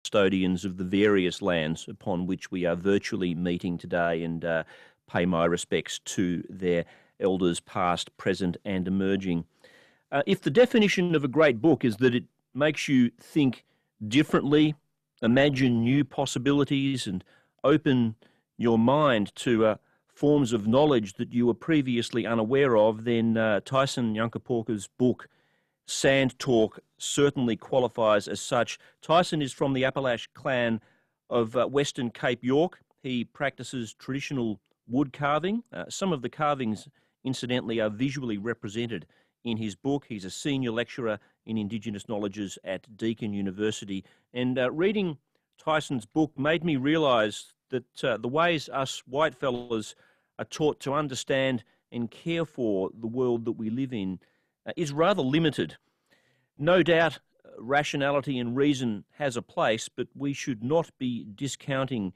custodians of the various lands upon which we are virtually meeting today, and pay my respects to their elders past, present and emerging. If the definition of a great book is that it makes you think differently, imagine new possibilities and open your mind to forms of knowledge that you were previously unaware of, then Tyson Yunkaporta's book, Sand Talk, certainly qualifies as such. Tyson is from the Apalech Clan of Western Cape York. He practices traditional wood carving. Some of the carvings, incidentally, are visually represented in his book. He's a senior lecturer in Indigenous Knowledges at Deakin University. And reading Tyson's book made me realise that the ways us white fellas are taught to understand and care for the world that we live in is rather limited. No doubt rationality and reason has a place, but we should not be discounting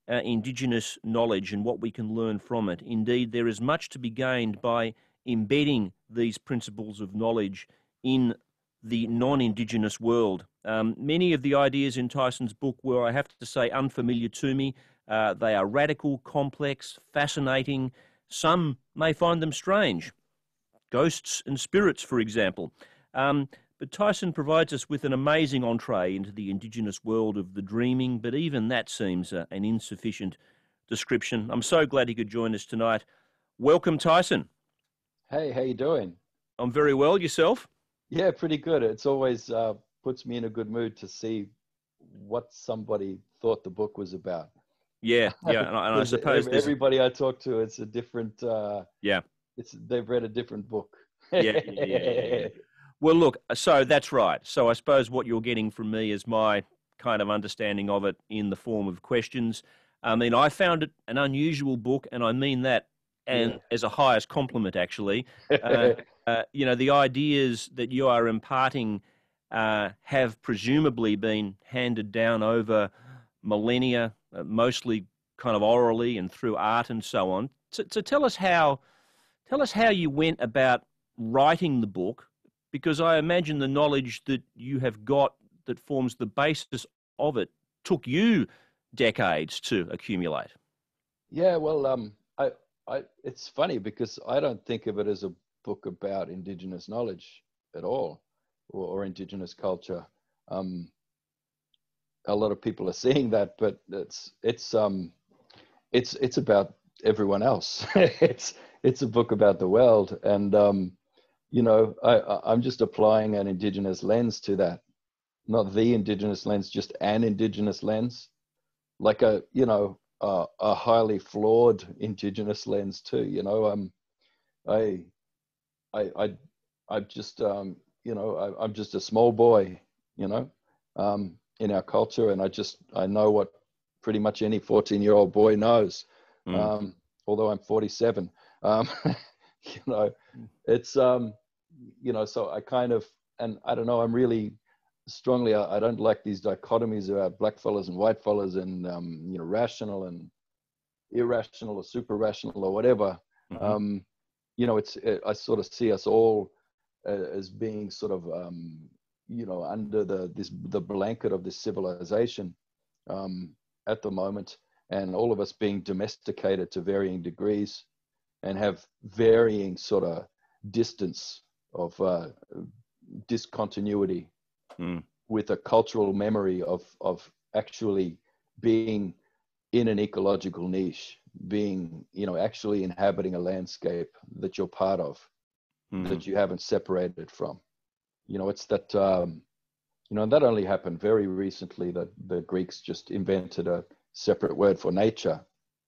Indigenous knowledge and what we can learn from it. Indeed, there is much to be gained by embedding these principles of knowledge in the non-Indigenous world. Many of the ideas in Tyson's book were, I have to say, unfamiliar to me. They are radical, complex, fascinating. Some may find them strange. Ghosts and spirits, for example. But Tyson provides us with an amazing entree into the Indigenous world of the dreaming, but even that seems an insufficient description. I'm so glad he could join us tonight. Welcome, Tyson. Hey, how you doing? I'm very well. Yourself? Yeah, pretty good. It's always puts me in a good mood to see what somebody thought the book was about. Yeah, and I suppose everybody I talk to, it's a different. Yeah, they've read a different book. Yeah. Well, look, so that's right. So I suppose what you're getting from me is my kind of understanding of it in the form of questions. I mean, I found it an unusual book, and I mean that and as a highest compliment, actually. The ideas that you are imparting have presumably been handed down over millennia, mostly kind of orally and through art and so on. So tell us how you went about writing the book, because I imagine the knowledge that you have got that forms the basis of it took you decades to accumulate. Yeah, well, it's funny because I don't think of it as a book about Indigenous knowledge at all, or Indigenous culture. A lot of people are seeing that, but it's about everyone else. It's a book about the world, and I'm just applying an Indigenous lens to that, not the Indigenous lens, just an Indigenous lens, like a highly flawed Indigenous lens too. I'm just a small boy, in our culture, and I know what pretty much any 14-year-old boy knows. Although I'm 47, it's so I kind of, and I don't know, I'm really strongly, I don't like these dichotomies about black fellas and white fellas and rational and irrational or super rational or whatever. I sort of see us all as being sort of under the blanket of this civilization at the moment, and all of us being domesticated to varying degrees and have varying sort of distance of discontinuity with a cultural memory of actually being in an ecological niche, being, actually inhabiting a landscape that you're part of, that you haven't separated from. It's that, that only happened very recently, that the Greeks just invented a separate word for nature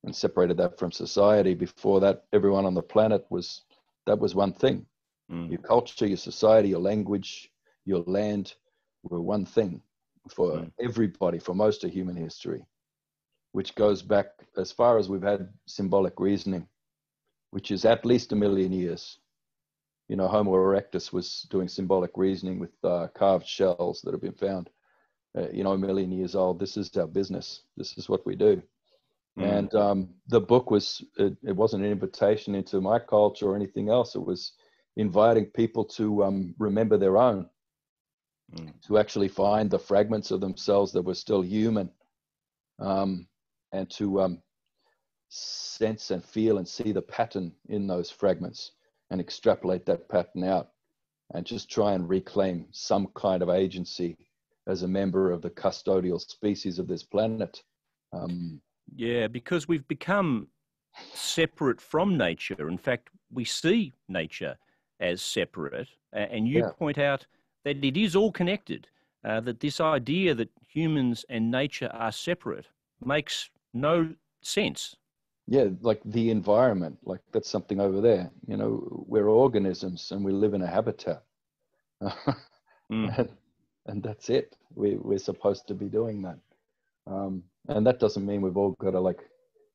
and separated that from society. Before that, everyone on the planet was one thing. Your culture, your society, your language, your land were one thing for everybody, for most of human history, which goes back as far as we've had symbolic reasoning, which is at least 1 million years. Homo erectus was doing symbolic reasoning with carved shells that have been found, 1 million years old. This is our business. This is what we do. And the book it wasn't an invitation into my culture or anything else. It was inviting people to remember their own, to actually find the fragments of themselves that were still human, and to sense and feel and see the pattern in those fragments and extrapolate that pattern out and just try and reclaim some kind of agency as a member of the custodial species of this planet. Yeah, because we've become separate from nature. In fact, we see nature as separate, and you point out that it is all connected, that this idea that humans and nature are separate makes no sense. Yeah, like the environment, like that's something over there. You know, we're organisms and we live in a habitat. And that's it. We're supposed to be doing that. And that doesn't mean we've all got to like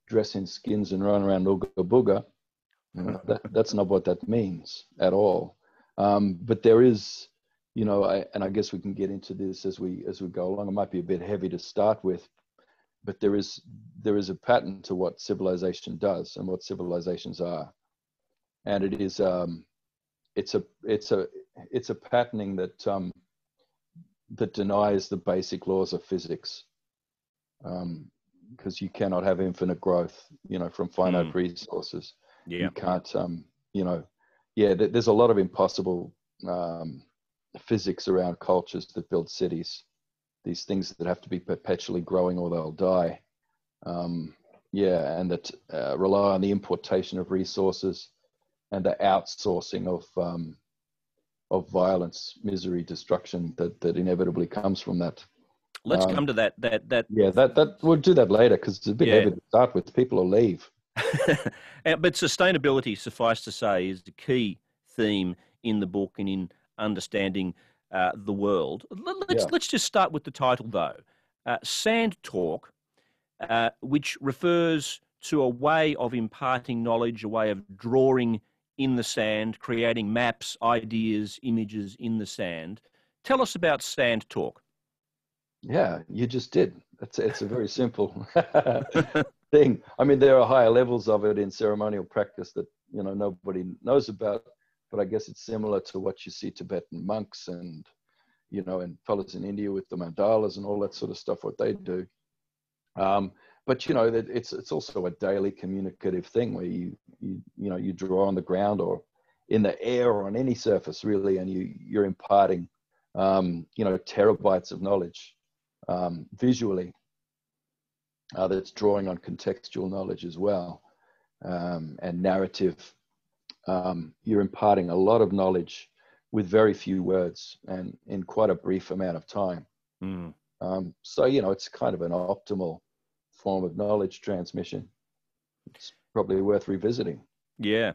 dress in skins and run around ooga booga. You know, that's not what that means at all. But there is, you know, and I guess we can get into this as we go along. It might be a bit heavy to start with, but there is a pattern to what civilization does and what civilizations are, and it is it's a patterning that that denies the basic laws of physics, because you cannot have infinite growth, you know, from finite resources. You can't, you know, there's a lot of impossible physics around cultures that build cities, these things that have to be perpetually growing or they'll die. And that rely on the importation of resources and the outsourcing of violence, misery, destruction that inevitably comes from that. Let's come to that. That we'll do that later because it's a bit heavy to start with. People will leave. But sustainability, suffice to say, is the key theme in the book and in understanding the world. Let's just start with the title, though. Sand Talk, which refers to a way of imparting knowledge, a way of drawing in the sand, creating maps, ideas, images in the sand. Tell us about Sand Talk. Yeah, you just did. It's a very simple thing. I mean, there are higher levels of it in ceremonial practice that, you know, nobody knows about, but I guess it's similar to what you see Tibetan monks and, you know, and fellows in India with the mandalas and all that sort of stuff, what they do. But, you know, that it's also a daily communicative thing where you draw on the ground or in the air or on any surface really, and you're imparting, terabytes of knowledge visually that's drawing on contextual knowledge as well, and narrative. You're imparting a lot of knowledge with very few words and in quite a brief amount of time. So, you know, it's kind of an optimal form of knowledge transmission. It's probably worth revisiting. Yeah.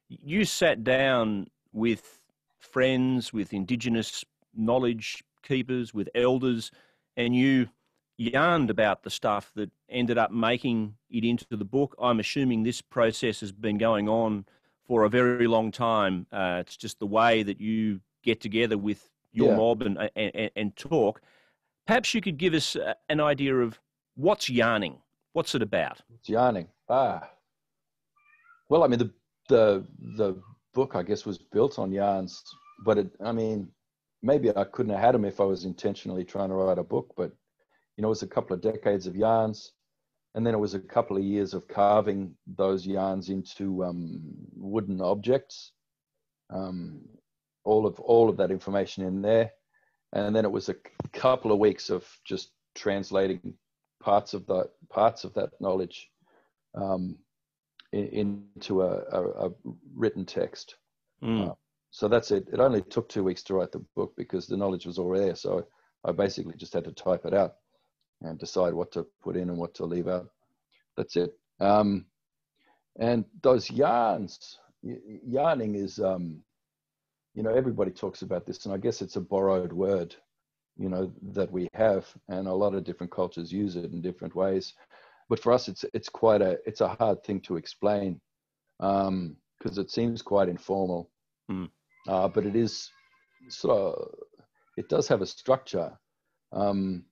You sat down with friends, with Indigenous knowledge keepers, with elders, and you yarned about the stuff that ended up making it into the book. I'm assuming this process has been going on for a very long time. It's just the way that you get together with your mob and talk. Perhaps you could give us an idea of what's yarning. What's it about? It's yarning. Well, I mean, the book, I guess, was built on yarns, but maybe I couldn't have had them if I was intentionally trying to write a book, but, you know, it was a couple of decades of yarns, and then it was a couple of years of carving those yarns into wooden objects, all of that information in there. And then it was a couple of weeks of just translating parts of that knowledge into a written text. So that's it. It only took 2 weeks to write the book because the knowledge was already there. So I basically just had to type it out and decide what to put in and what to leave out. That's it. And those yarns, yarning is, you know, everybody talks about this, and I guess it's a borrowed word, you know, that we have, and a lot of different cultures use it in different ways. But for us, it's a hard thing to explain because it seems quite informal. But it is it does have a structure, and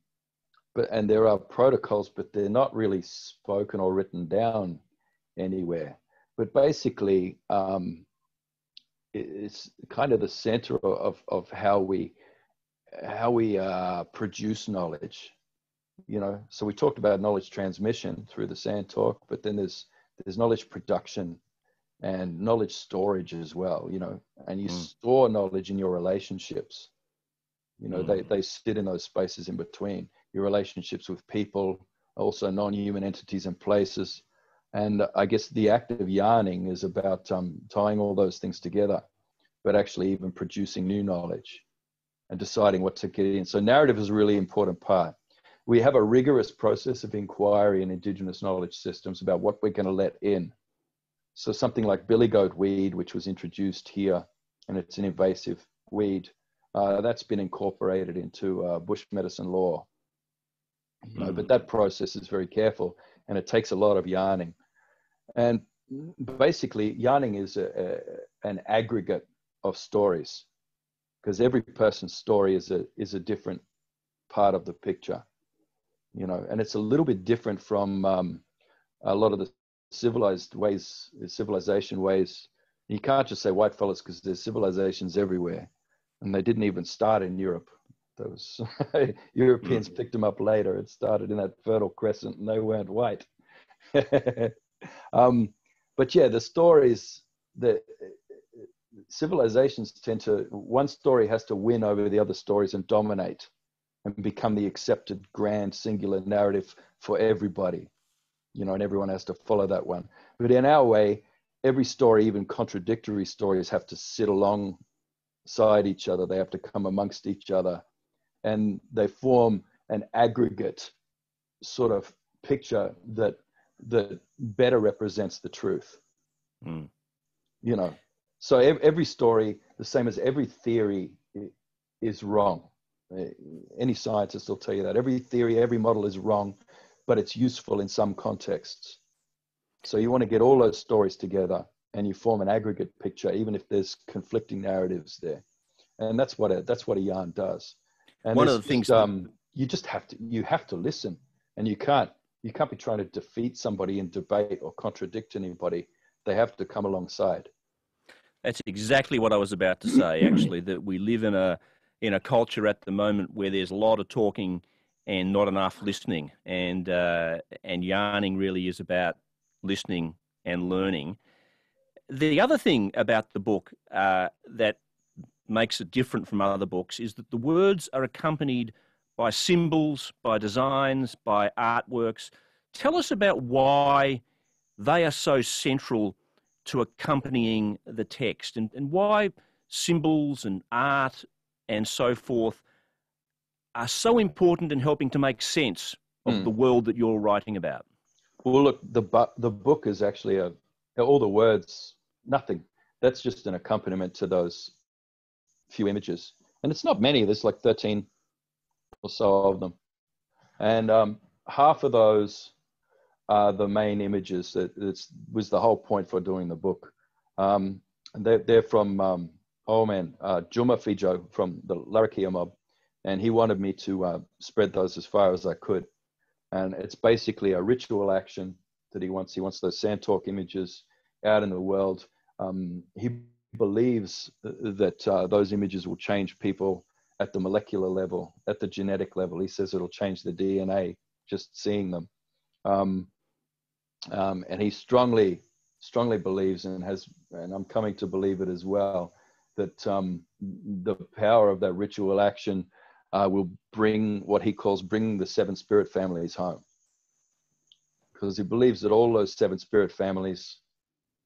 there are protocols, but they're not really spoken or written down anywhere. But basically, it's kind of the center of how we produce knowledge. You know, so we talked about knowledge transmission through the sand talk, but then there's knowledge production and knowledge storage as well. You know, and you store knowledge in your relationships. You know, they sit in those spaces in between your relationships with people, also non-human entities and places. And I guess the act of yarning is about tying all those things together, but actually even producing new knowledge and deciding what to get in. So narrative is a really important part. We have a rigorous process of inquiry in Indigenous knowledge systems about what we're going to let in. So something like billy goat weed, which was introduced here, and it's an invasive weed, that's been incorporated into bush medicine law. You know, but that process is very careful, and it takes a lot of yarning. And basically, yarning is an aggregate of stories, because every person's story is a different part of the picture. You know, and it's a little bit different from a lot of the civilization ways. You can't just say white fellas, because there's civilizations everywhere, and they didn't even start in Europe. Those Europeans picked them up later. It started in that Fertile Crescent, and they weren't white. But yeah, the stories, the civilizations tend to, one story has to win over the other stories and dominate and become the accepted grand singular narrative for everybody, you know, and everyone has to follow that one. But in our way, every story, even contradictory stories, have to sit alongside each other. They have to come amongst each other, and they form an aggregate sort of picture that better represents the truth. You know, so every story, the same as every theory, is wrong. Any scientist will tell you that every theory, every model is wrong, but it's useful in some contexts. So you want to get all those stories together, and you form an aggregate picture, even if there's conflicting narratives there. And that's what a yarn does. And one of the things you have to listen, and you can't be trying to defeat somebody in debate or contradict anybody. They have to come alongside. That's exactly what I was about to say, actually, that we live in a culture at the moment where there's a lot of talking and not enough listening, and yarning really is about listening and learning. The other thing about the book that makes it different from other books is that the words are accompanied by symbols, by designs, by artworks. Tell us about why they are so central to accompanying the text, and why symbols and art and so forth are so important in helping to make sense of the world that you're writing about. Well, look, the book is actually all the words, nothing. That's just an accompaniment to those few images. And it's not many, there's like 13 or so of them. And half of those are the main images. That was the whole point for doing the book. They're from, Juma Fijo from the Larrakia mob. And he wanted me to spread those as far as I could. And it's basically a ritual action that he wants. He wants those sand talk images out in the world. He believes that those images will change people at the molecular level, at the genetic level. He says it'll change the DNA just seeing them. And he strongly believes, and I'm coming to believe it as well, that the power of that ritual action will bring what he calls bringing the seven spirit families home. Because he believes that all those seven spirit families,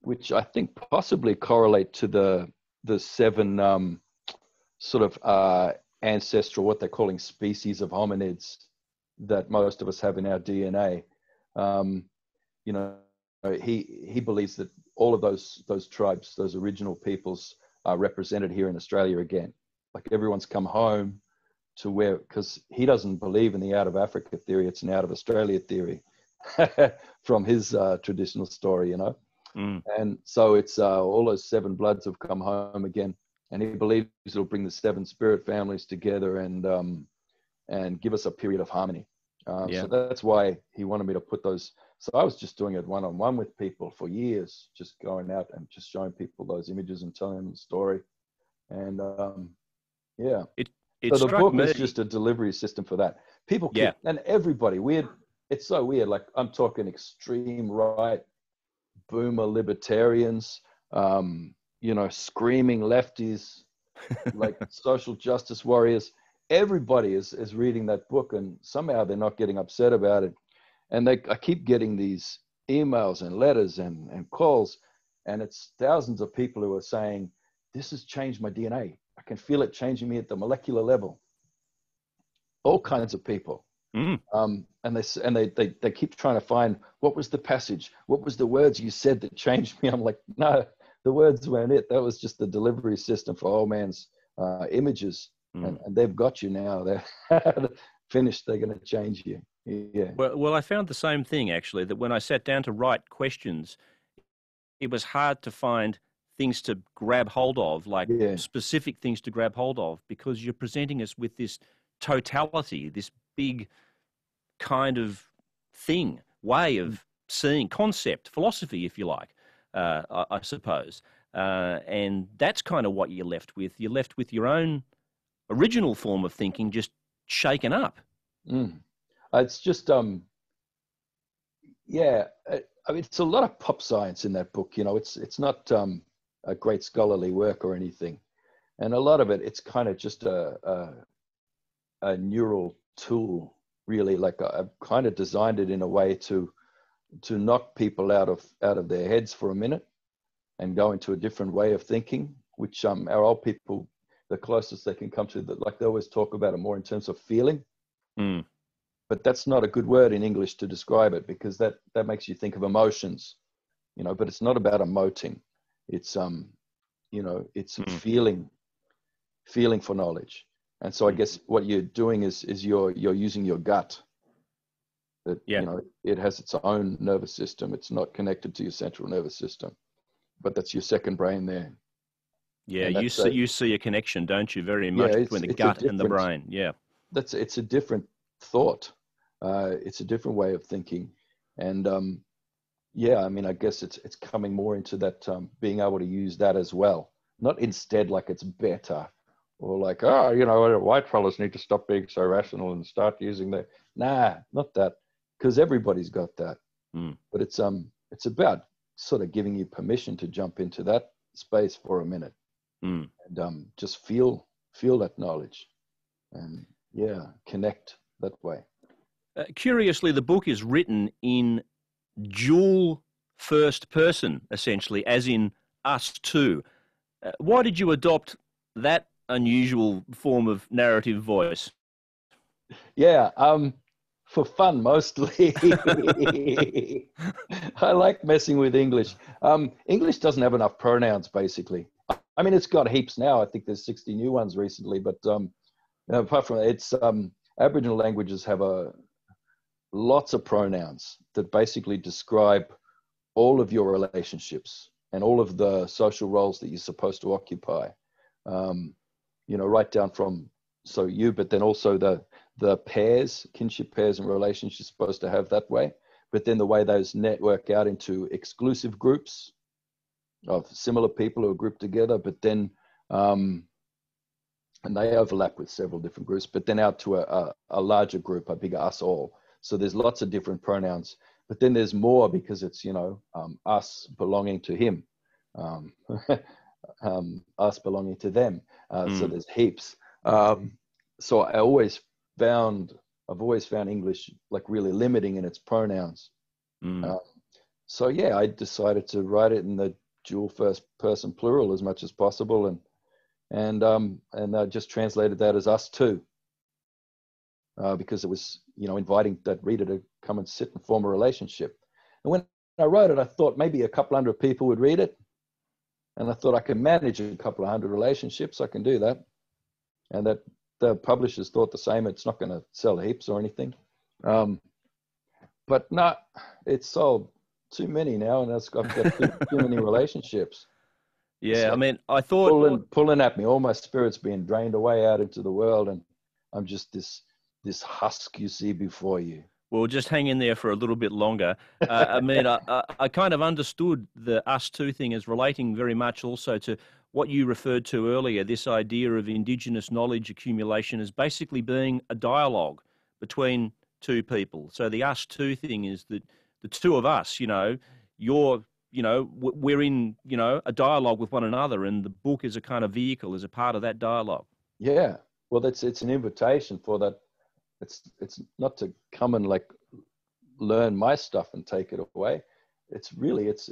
which I think possibly correlate to the seven sort of ancestral, what they're calling species of hominids that most of us have in our DNA. You know, he believes that all of those tribes, those original peoples, are represented here in Australia again. Like everyone's come home to where, because he doesn't believe in the out of Africa theory, it's an out of Australia theory from his traditional story, you know. And so it's all those seven bloods have come home again, and he believes it'll bring the seven spirit families together and give us a period of harmony. So that's why he wanted me to put those. So I was just doing it one-on-one with people for years, just going out and just showing people those images and telling them the story. And It So the struck book is me. just a delivery system for that. People Yeah. keep, and everybody, weird. It's so weird. Like I'm talking extreme right, boomer libertarians, screaming lefties, like social justice warriors. Everybody is reading that book, and somehow they're not getting upset about it. And I keep getting these emails and letters and calls, and it's thousands of people who are saying, this has changed my DNA. I can feel it changing me at the molecular level. All kinds of people. Mm. And they keep trying to find, what was the passage? What was the words you said that changed me? I'm like, no, the words weren't it. That was just the delivery system for old man's images. Mm. And they've got you now. They're finished. They're going to change you. Yeah. Well, I found the same thing actually, that when I sat down to write questions, it was hard to find things to grab hold of, like Yeah. specific things to grab hold of, because you're presenting us with this totality, this big kind of thing, way of seeing, concept, philosophy, if you like, I suppose. And that's kind of what you're left with. You're left with your own original form of thinking just shaken up. Mm. It's just, yeah, I mean, it's a lot of pop science in that book. It's not a great scholarly work or anything. And a lot of it, it's kind of just a neural tool, really. Like I've kind of designed it in a way to knock people out of their heads for a minute and go into a different way of thinking, which our old people, the closest they can come to that, like they always talk about it more in terms of feeling. Mm. But that's not a good word in English to describe it, because that makes you think of emotions, but it's not about emoting. It's it's feeling for knowledge. And so I guess what you're doing is you're using your gut. That Yeah. it has its own nervous system. It's not connected to your central nervous system, but that's your second brain there. Yeah, And you see a connection, don't you, very yeah, much between the it's a gut and the different, brain. Yeah. it's a different thought. It's a different way of thinking. And yeah, I mean, I guess it's coming more into that, being able to use that as well, not instead like it's better, or like, white fellas need to stop being so rational and start using that. Nah, not that, because everybody's got that. Mm. But it's about sort of giving you permission to jump into that space for a minute, Mm. and just feel that knowledge, and yeah, connect that way. Curiously, the book is written in dual first person, essentially, as in us two. Why did you adopt that unusual form of narrative voice? Yeah, for fun mostly. I like messing with English. English doesn't have enough pronouns, basically. I mean, it's got heaps now. I think there's 60 new ones recently, but apart from that, it's Aboriginal languages have lots of pronouns that basically describe all of your relationships and all of the social roles that you're supposed to occupy. Right down from you, but then also the pairs, kinship pairs and relationships you're supposed to have that way. But then the way those network out into exclusive groups of similar people who are grouped together, but then and they overlap with several different groups, but then out to a larger group, a bigger us all. So there's lots of different pronouns, but then there's more because it's, us belonging to him, us belonging to them. So there's heaps. So I've always found English like really limiting in its pronouns. So yeah, I decided to write it in the dual first person plural as much as possible, and I just translated that as us too, because it was inviting that reader to come and sit and form a relationship. And when I wrote it, I thought maybe a couple hundred people would read it, and I thought I can manage a couple of hundred relationships. I can do that, and that the publishers thought the same. It's not going to sell heaps or anything, but no, it's sold too many now, and I've got too many relationships. Yeah, I mean, I thought pulling at me, all my spirit's being drained away out into the world, and I'm just this husk you see before you. Well, just hang in there for a little bit longer. I mean, I kind of understood the us two thing as relating very much also to what you referred to earlier, this idea of Indigenous knowledge accumulation as basically being a dialogue between two people. So the us two thing is that the two of us, we're in, a dialogue with one another, and the book is a kind of vehicle, as a part of that dialogue. Yeah. Well, it's an invitation for that. It's not to come and like learn my stuff and take it away. It's really it's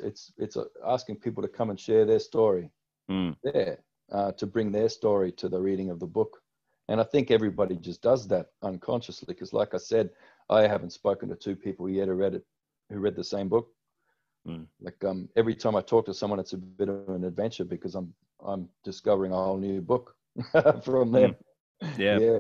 asking people to come and share their story there, to bring their story to the reading of the book. And I think everybody just does that unconsciously, because like I said, I haven't spoken to two people yet who read the same book. Like every time I talk to someone, it's a bit of an adventure, because I'm discovering a whole new book from them. Yeah.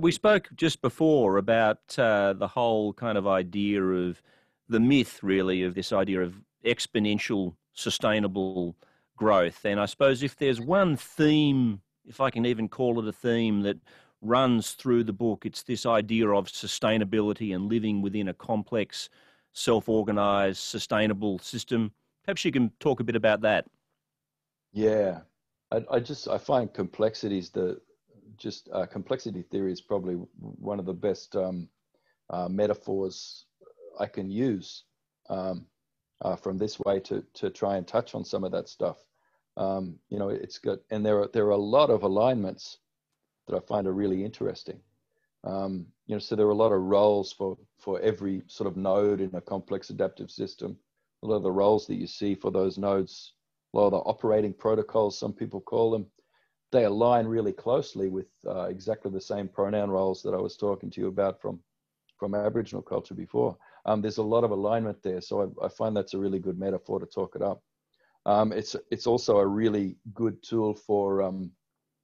We spoke just before about the whole kind of idea of the myth, really, of this idea of exponential sustainable growth. And I suppose if there's one theme, if I can even call it a theme, that runs through the book, it's this idea of sustainability and living within a complex, self-organized, sustainable system. Perhaps you can talk a bit about that. Yeah, I find complexity theory is probably one of the best metaphors I can use from this way to try and touch on some of that stuff. It's good, and there are a lot of alignments that I find are really interesting. So there are a lot of roles for every sort of node in a complex adaptive system. A lot of the roles that you see for those nodes, a lot of the operating protocols, some people call them, they align really closely with exactly the same pronoun roles that I was talking to you about from Aboriginal culture before. There's a lot of alignment there, so I find that's a really good metaphor to talk it up. It's also a really good tool for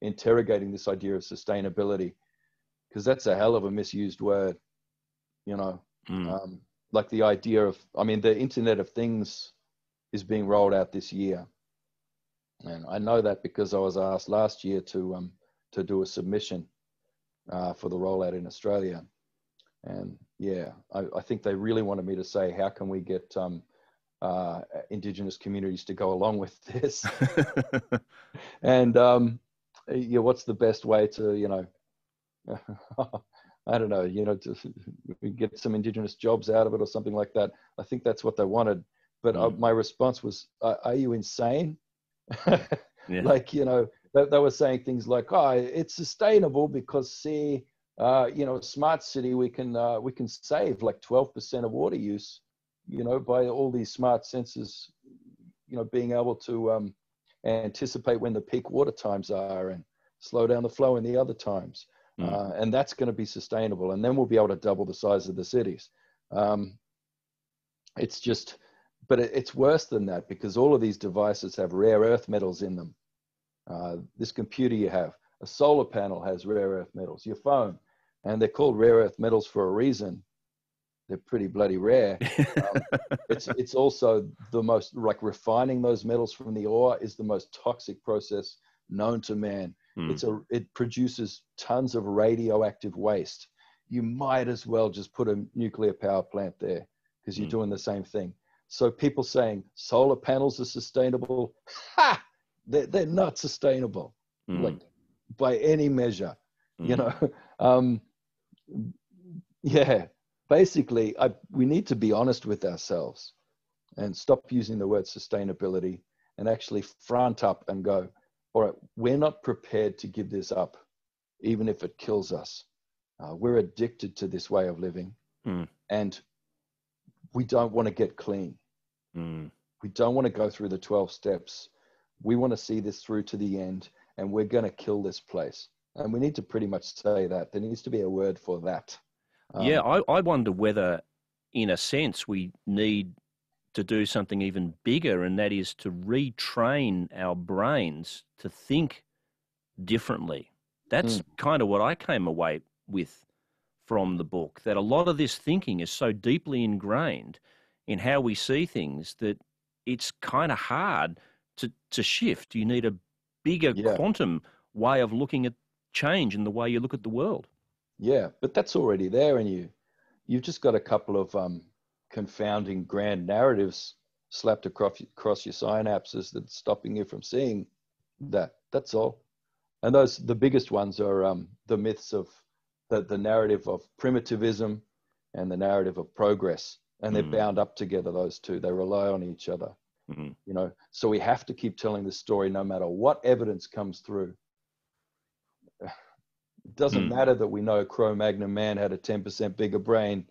interrogating this idea of sustainability, because that's a hell of a misused word, like the idea of, the Internet of Things is being rolled out this year. And I know that because I was asked last year to do a submission for the rollout in Australia. And yeah, I think they really wanted me to say, how can we get Indigenous communities to go along with this? And what's the best way to, I don't know, to get some Indigenous jobs out of it or something like that. I think that's what they wanted. But my response was, are you insane? Yeah. Like, they were saying things like, it's sustainable because, see, a smart city, we can save like 12% of water use, by all these smart sensors, being able to anticipate when the peak water times are and slow down the flow in the other times. And that's going to be sustainable. And then we'll be able to double the size of the cities. It's just, but it's worse than that, because all of these devices have rare earth metals in them. This computer you have, a solar panel has rare earth metals, your phone, and they're called rare earth metals for a reason. They're pretty bloody rare. It's also the most, like, refining those metals from the ore is the most toxic process known to man. It produces tons of radioactive waste. You might as well just put a nuclear power plant there, because you're doing the same thing. So people saying solar panels are sustainable, they're not sustainable, like by any measure, Yeah, basically, we need to be honest with ourselves and stop using the word sustainability and actually front up and go, all right, we're not prepared to give this up, even if it kills us. We're addicted to this way of living, and we don't want to get clean. We don't want to go through the 12 steps. We want to see this through to the end, and we're going to kill this place. And we need to pretty much say that. There needs to be a word for that. I wonder whether, in a sense, we need to do something even bigger, and that is to retrain our brains to think differently. That's kind of what I came away with from the book, that a lot of this thinking is so deeply ingrained in how we see things that it's kind of hard to shift. You need a bigger quantum way of looking at change in the way you look at the world. Yeah, but that's already there in you. you've just got a couple of confounding grand narratives slapped across your synapses that's stopping you from seeing that. That's all. And the biggest ones are the myths of the narrative of primitivism and the narrative of progress. And they're bound up together, those two. They rely on each other. You know, so we have to keep telling the story no matter what evidence comes through. It doesn't matter that we know Cro-Magnon man had a 10% bigger brain.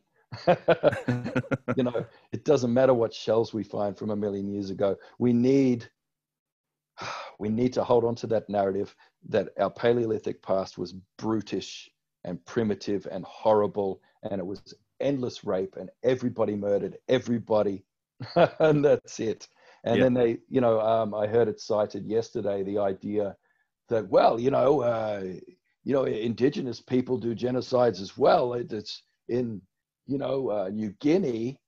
You know, it doesn't matter what shells we find from 1 million years ago. We need to hold on to that narrative that our Paleolithic past was brutish and primitive and horrible, and it was endless rape and everybody murdered everybody. And that's it. And then they, you know, I heard it cited yesterday, the idea that, well, you know, indigenous people do genocides as well. It's in, you know, New Guinea,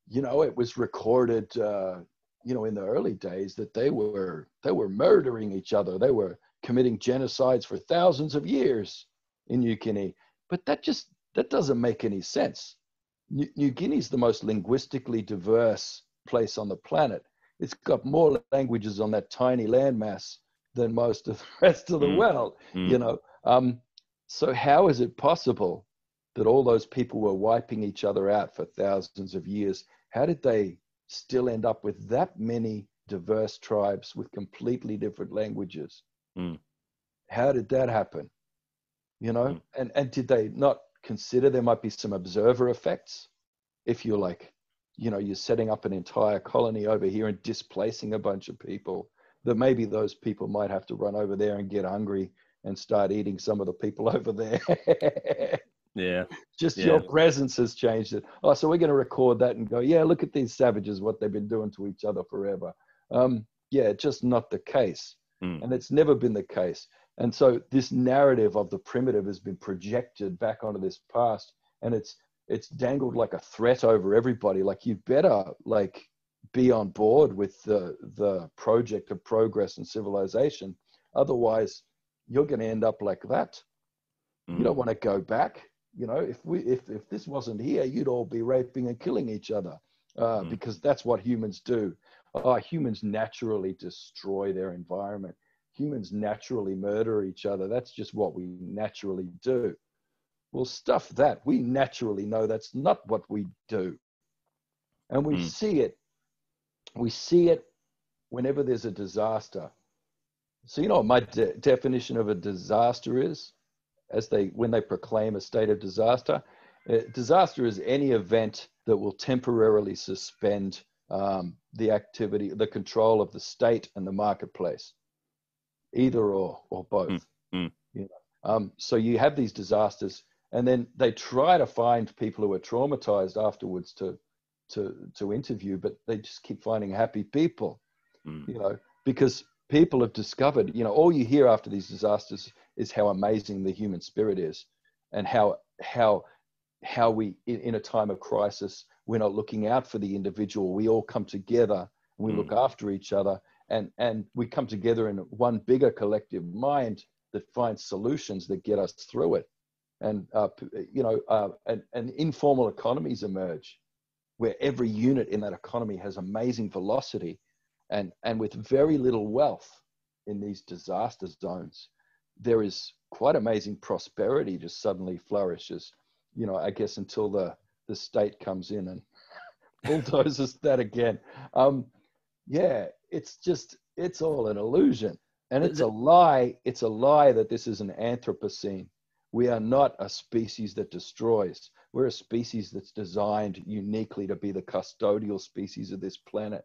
you know, it was recorded, you know, in the early days that they were murdering each other. They were committing genocides for thousands of years in New Guinea. But that doesn't make any sense. New Guinea is the most linguistically diverse place on the planet. It's got more languages on that tiny landmass than most of the rest of the world, you know. So how is it possible that all those people were wiping each other out for thousands of years? How did they still end up with that many diverse tribes with completely different languages? How did that happen? You know, and did they not consider there might be some observer effects? If you're like, you know, you're setting up an entire colony over here and displacing a bunch of people, that maybe those people might have to run over there and get hungry and start eating some of the people over there. Your presence has changed it. Oh, so we're going to record that and go, yeah, look at these savages, what they've been doing to each other forever. Just not the case. And it's never been the case. And so this narrative of the primitive has been projected back onto this past, and it's dangled like a threat over everybody. Like, you better like be on board with the project of progress and civilization. Otherwise, you're going to end up like that. You don't want to go back. You know, if this wasn't here, you'd all be raping and killing each other, because that's what humans do. Humans naturally destroy their environment. Humans naturally murder each other. That's just what we naturally do. Well, stuff that. We naturally know that's not what we do. And we see it. We see it whenever there's a disaster. So, you know what my definition of a disaster is? When they proclaim a state of disaster, disaster is any event that will temporarily suspend the activity, the control of the state and the marketplace, either or both. You know? So you have these disasters, and then they try to find people who are traumatized afterwards to interview, but they just keep finding happy people, you know, because people have discovered, you know, all you hear after these disasters is how amazing the human spirit is, and how we, in a time of crisis, we're not looking out for the individual. We all come together and we look after each other, and we come together in one bigger collective mind that finds solutions that get us through it. And, you know, and informal economies emerge where every unit in that economy has amazing velocity, and with very little wealth in these disaster zones, there is quite amazing prosperity just suddenly flourishes, you know, I guess until the state comes in and bulldozes that again. It's all an illusion. And it's a lie. It's a lie that this is an Anthropocene. We are not a species that destroys. We're a species that's designed uniquely to be the custodial species of this planet.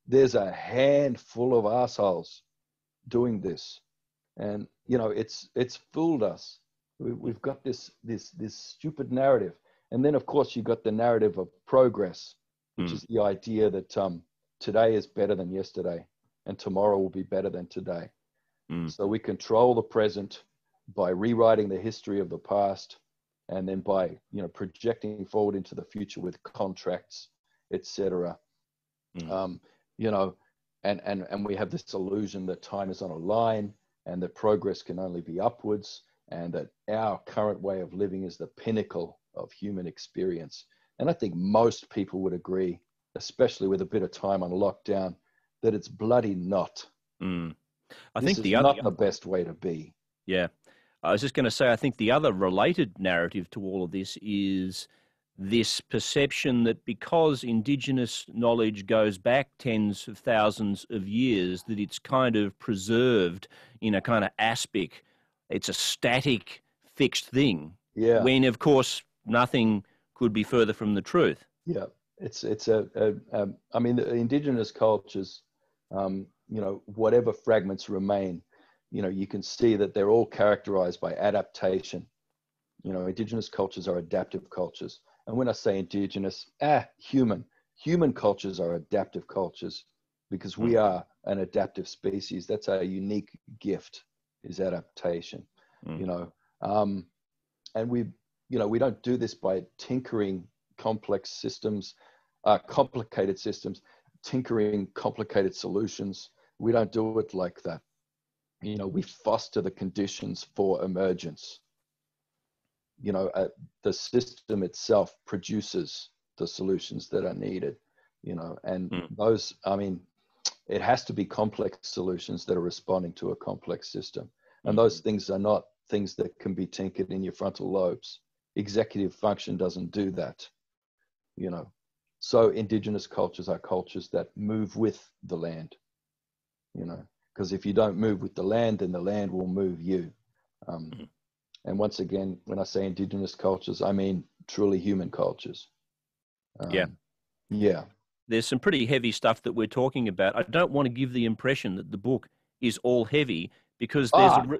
There's a handful of assholes doing this. And, you know, it's fooled us. We've got this stupid narrative. And then, of course, you've got the narrative of progress, which is the idea that today is better than yesterday and tomorrow will be better than today. So we control the present by rewriting the history of the past, and then by, you know, projecting forward into the future with contracts, etc. You know, and we have this illusion that time is on a line and that progress can only be upwards, and that our current way of living is the pinnacle of human experience. And I think most people would agree, especially with a bit of time on lockdown, that it's bloody not. I This think is not the best way to be. Yeah. I was just going to say, I think the other related narrative to all of this is this perception that because Indigenous knowledge goes back tens of thousands of years, that it's kind of preserved in a kind of aspic, it's a static, fixed thing. Yeah. When, of course, nothing could be further from the truth. Yeah. I mean, the Indigenous cultures, whatever fragments remain, you can see that they're all characterized by adaptation. Indigenous cultures are adaptive cultures. And when I say indigenous, human cultures are adaptive cultures because we are an adaptive species. That's our unique gift, is adaptation, and we don't do this by tinkering complex systems, complicated systems, tinkering complicated solutions. We don't do it like that. We foster the conditions for emergence. The system itself produces the solutions that are needed, and those, I mean, it has to be complex solutions that are responding to a complex system. And those things are not things that can be tinkered in your frontal lobes. Executive function doesn't do that, So Indigenous cultures are cultures that move with the land, because if you don't move with the land, then the land will move you. And once again, when I say Indigenous cultures, I mean truly human cultures. Yeah. There's some pretty heavy stuff that we're talking about. I don't want to give the impression that the book is all heavy, because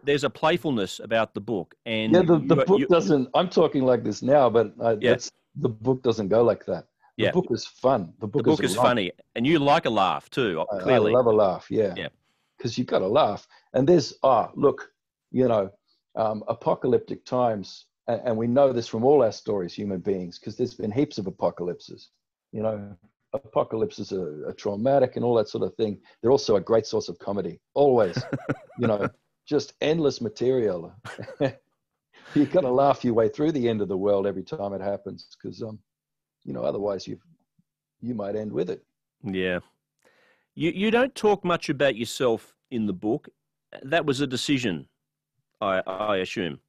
there's a playfulness about the book. And the book doesn't. I'm talking like this now, but the book doesn't go like that. The book is fun. The book is funny, and you like a laugh too. Clearly, I love a laugh. Yeah. Because you got to laugh. And there's look, apocalyptic times, and we know this from all our stories, human beings, because there's been heaps of apocalypses. Apocalypses are traumatic and all that sort of thing. They're also a great source of comedy, always. Just endless material. You got to laugh your way through the end of the world every time it happens, because otherwise you might end with it. Yeah. You don't talk much about yourself in the book. That was a decision, I assume.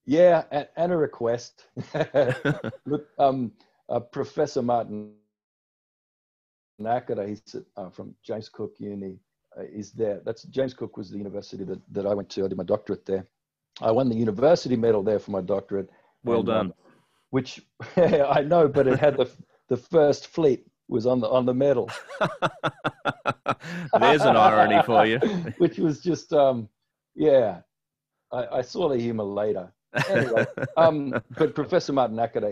Yeah, and a request. Look, Professor Martin Nakata, he's from James Cook Uni, is there. James Cook was the university that I went to. I did my doctorate there. I won the university medal there for my doctorate. Well done. Which I know, but it had the first fleet was on the medal. There's an irony for you. Which was just I saw the humor later. Anyway, but Professor Martin Nakata,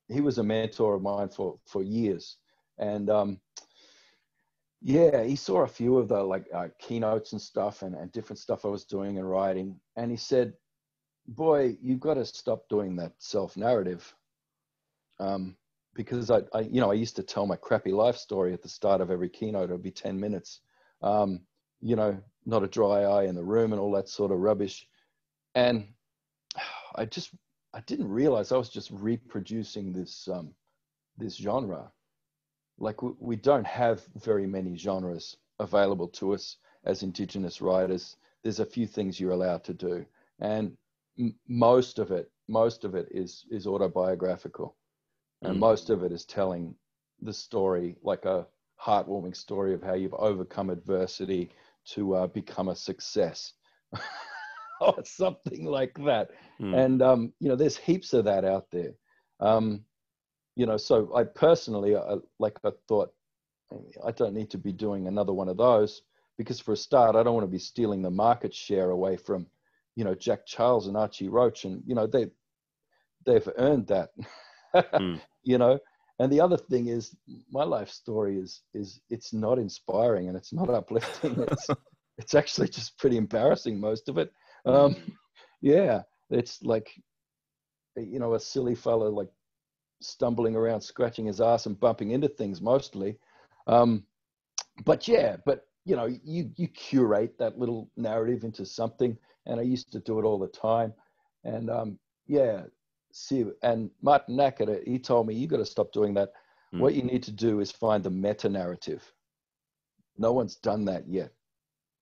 he was a mentor of mine for years, and he saw a few of the keynotes and stuff and different stuff I was doing and writing, and he said, "Boy, you've got to stop doing that self-narrative." Because I used to tell my crappy life story at the start of every keynote. It would be 10 minutes, not a dry eye in the room and all that sort of rubbish. And I didn't realize I was just reproducing this genre. Like we don't have very many genres available to us as Indigenous writers. There's a few things you're allowed to do. And most of it is autobiographical. And most of it is telling the story, like a heartwarming story of how you've overcome adversity to become a success or something like that. And, there's heaps of that out there. So I personally, I thought, I don't need to be doing another one of those, because for a start, I don't want to be stealing the market share away from, Jack Charles and Archie Roach. And, they've earned that. And the other thing is, my life story is it's not inspiring and it's not uplifting. It's actually just pretty embarrassing, most of it. It's like, a silly fella stumbling around, scratching his ass and bumping into things mostly. But you curate that little narrative into something, and I used to do it all the time. And see, and Martin Nacker, he told me, you got to stop doing that. What you need to do is find the meta narrative. No one's done that yet.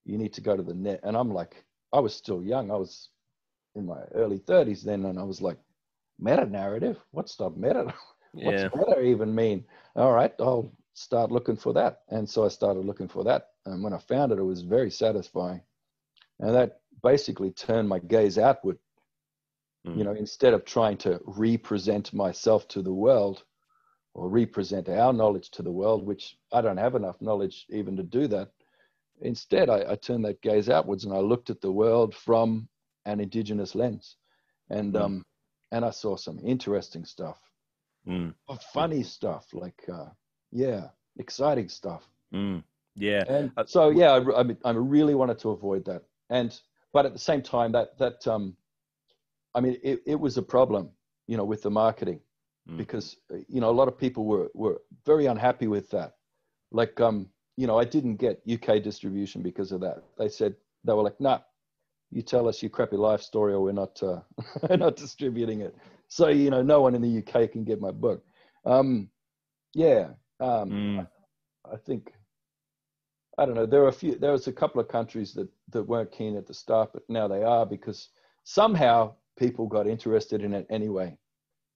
You need to go to the net. And I'm like, I was still young. I was in my early 30s then. And I was like, meta narrative? What's the meta? What's meta even mean? All right, I'll start looking for that. And so I started looking for that. And when I found it, it was very satisfying. And that basically turned my gaze outward. You know, instead of trying to represent myself to the world or represent our knowledge to the world, which I don't have enough knowledge even to do that. Instead, I turned that gaze outwards and I looked at the world from an Indigenous lens. And I saw some interesting stuff, funny stuff, like, exciting stuff. Yeah. And so, I really wanted to avoid that. But at the same time, I mean, it was a problem, you know, with the marketing, because, you know, a lot of people were very unhappy with that. Like, you know, I didn't get UK distribution because of that. They were like, nah, you tell us your crappy life story or we're not, not distributing it. So, you know, no one in the UK can get my book. I think, I don't know, there was a couple of countries that weren't keen at the start, but now they are, because somehow people got interested in it anyway.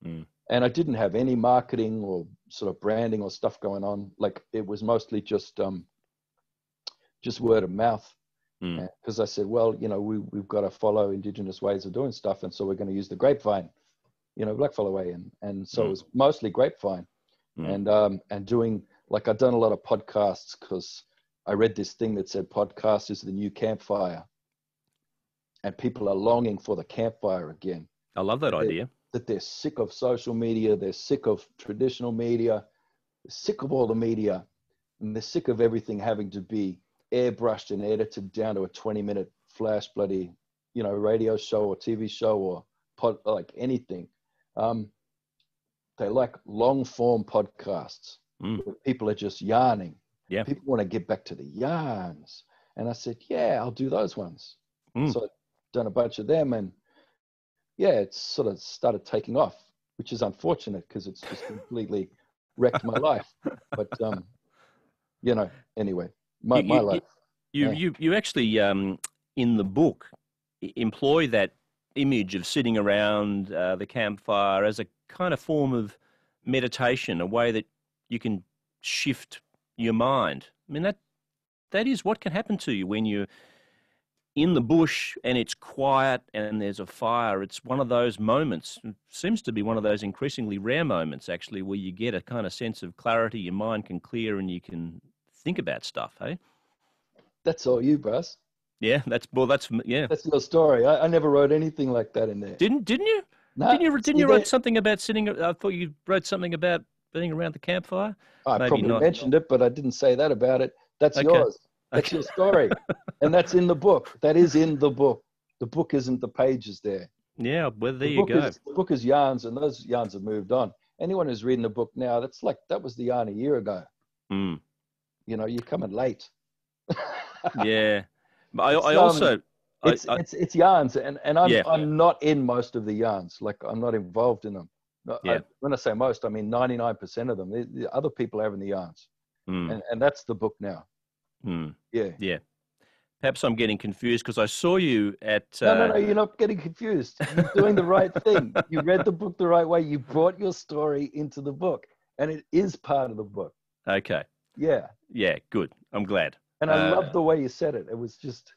And I didn't have any marketing or sort of branding or stuff going on. Like, it was mostly just word of mouth. Because I said, well, you know, we've got to follow Indigenous ways of doing stuff. And so we're going to use the grapevine, you know, blackfellow way. And so it was mostly grapevine and doing, like, I'd done a lot of podcasts because I read this thing that said podcast is the new campfire. And people are longing for the campfire again. I love that idea. That they're sick of social media, they're sick of traditional media, they're sick of all the media, and they're sick of everything having to be airbrushed and edited down to a 20-minute flash bloody, you know, radio show or TV show or like anything. They like long-form podcasts where people are just yarning. Yeah. People want to get back to the yarns. And I said, yeah, I'll do those ones. So I've done a bunch of them, and it's sort of started taking off, which is unfortunate because it's just completely wrecked my life. But, you know, anyway, my life. You actually, in the book, employ that image of sitting around the campfire as a kind of form of meditation, a way that you can shift your mind. I mean, that is what can happen to you when you're in the bush and it's quiet and there's a fire. It's one of those moments, it seems to be one of those increasingly rare moments, actually, where you get a kind of sense of clarity, your mind can clear and you can think about stuff, hey? That's all you, Bruce. Yeah, that's your story. I never wrote anything like that in there. Didn't you? No. Didn't you write something about sitting? I thought you wrote something about being around the campfire. I probably mentioned it, but I didn't say that about it. That's yours. That's your story. And that's in the book. That is in the book. The book isn't the pages there. Yeah, well, there you go. The book is yarns, and those yarns have moved on. Anyone who's reading the book now, that's like, that was the yarn a year ago. You know, you're coming late. Yeah. But it's yarns, and I'm not in most of the yarns. Like, I'm not involved in them. When I say most, I mean 99% of them. The other people are having the yarns. And that's the book now. Yeah. Perhaps I'm getting confused because I saw you at... No, you're not getting confused. You're doing the right thing. You read the book the right way. You brought your story into the book, and it is part of the book. Okay. Yeah. Yeah, good. I'm glad. And I love the way you said it. It was just,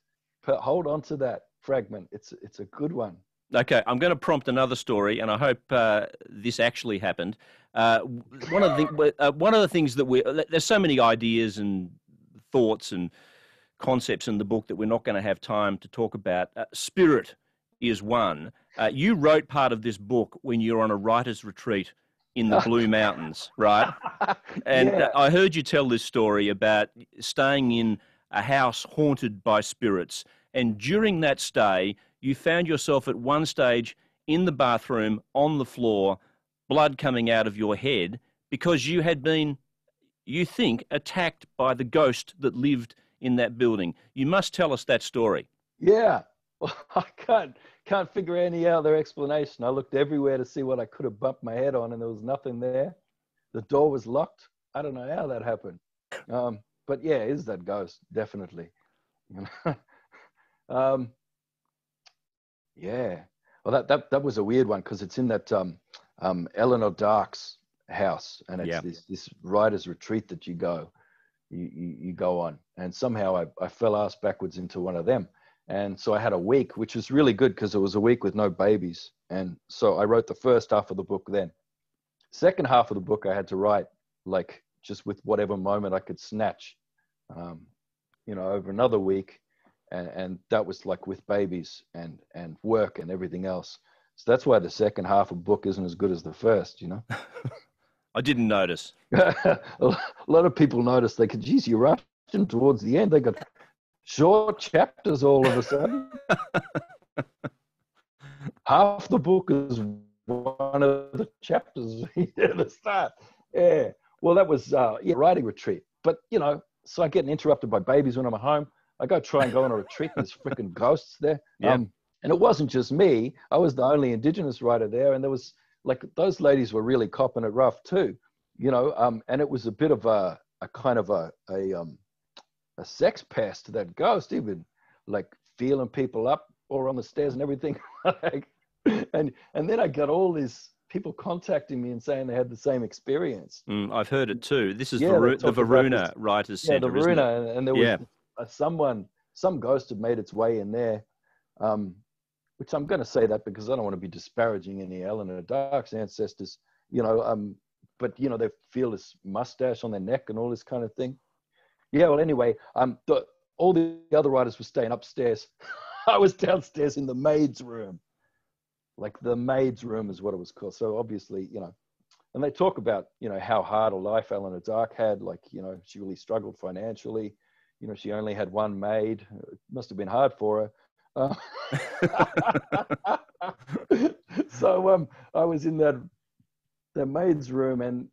hold on to that fragment. It's a good one. Okay, I'm going to prompt another story, and I hope this actually happened. One of the things that there's so many ideas and thoughts and concepts in the book that we're not going to have time to talk about. Spirit is one. You wrote part of this book when you were on a writer's retreat in the Blue Mountains, right? And I heard you tell this story about staying in a house haunted by spirits. And during that stay, you found yourself at one stage in the bathroom on the floor, blood coming out of your head because you had been, you think, attacked by the ghost that lived in that building. You must tell us that story. Yeah. Well, I can't figure any other explanation. I looked everywhere to see what I could have bumped my head on, and there was nothing there. The door was locked. I don't know how that happened. But yeah, is that ghost, definitely. Yeah. Well, that was a weird one, because it's in that Eleanor Dark's house, and it's this writer's retreat that you go on, and somehow I fell ass backwards into one of them, and so I had a week, which was really good because it was a week with no babies, and so I wrote the first half of the book. Then second half of the book I had to write like just with whatever moment I could snatch, over another week. And that was like with babies and work and everything else. So that's why the second half of the book isn't as good as the first, I didn't notice. A lot of people noticed. They could, geez, you're rushing towards the end. They got short chapters all of a sudden. Half the book is one of the chapters at the start. Yeah. Well, that was writing retreat. But, so I get interrupted by babies when I'm at home. I go try and go on a retreat, and there's freaking ghosts there. Yeah. And it wasn't just me. I was the only Indigenous writer there, and there was like those ladies were really copping it rough too, and it was a bit of a kind of a sex pest, that ghost, even like feeling people up or on the stairs and everything. and then I got all these people contacting me and saying they had the same experience. I've heard it too. This is the Varuna Writers Centre, the Varuna, isn't it? And there was some ghost had made its way in there, which I'm going to say that because I don't want to be disparaging any Eleanor Dark's ancestors, but they feel this mustache on their neck and all this kind of thing. Yeah. Well, anyway, all the other writers were staying upstairs. I was downstairs in the maid's room. Like the maid's room is what it was called. So obviously, and they talk about, how hard a life Eleanor Dark had. Like, she really struggled financially. She only had one maid. It must have been hard for her. So I was in that maid's room, and,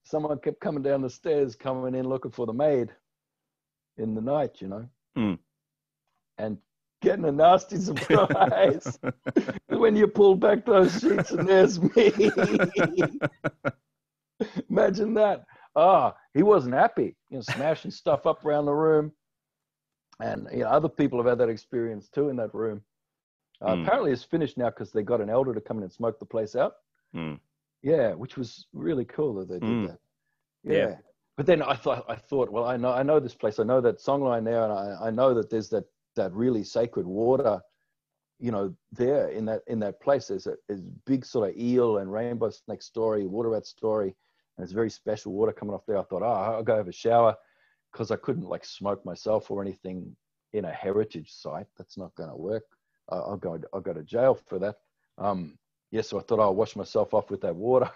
someone kept coming down the stairs, coming in looking for the maid in the night, and getting a nasty surprise when you pull back those sheets and there's me. Imagine that. He wasn't happy, smashing stuff up around the room. And, other people have had that experience too in that room. Apparently it's finished now because they got an elder to come in and smoke the place out. Yeah, which was really cool that they did that. Yeah. But then I thought, well, I know this place. I know that songline there, and I know that there's that really sacred water, there in that place. There's a big sort of eel and rainbow snake story, water rat story. And it's very special water coming off there. I thought, I'll go have a shower, because I couldn't like smoke myself or anything in a heritage site. That's not going to work. I'll go to jail for that. So I thought I'll wash myself off with that water.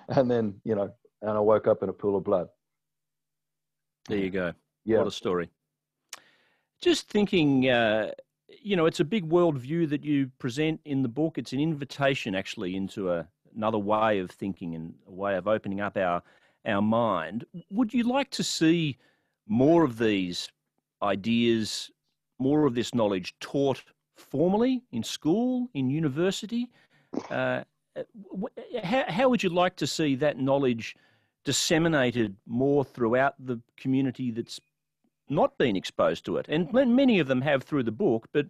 And then, and I woke up in a pool of blood. There you go. Yeah. What a story. Just thinking, it's a big worldview that you present in the book. It's an invitation actually into another way of thinking and a way of opening up our mind. Would you like to see more of these ideas, more of this knowledge taught formally in school, in university? How would you like to see that knowledge disseminated more throughout the community that's not been exposed to it? And many of them have through the book, but,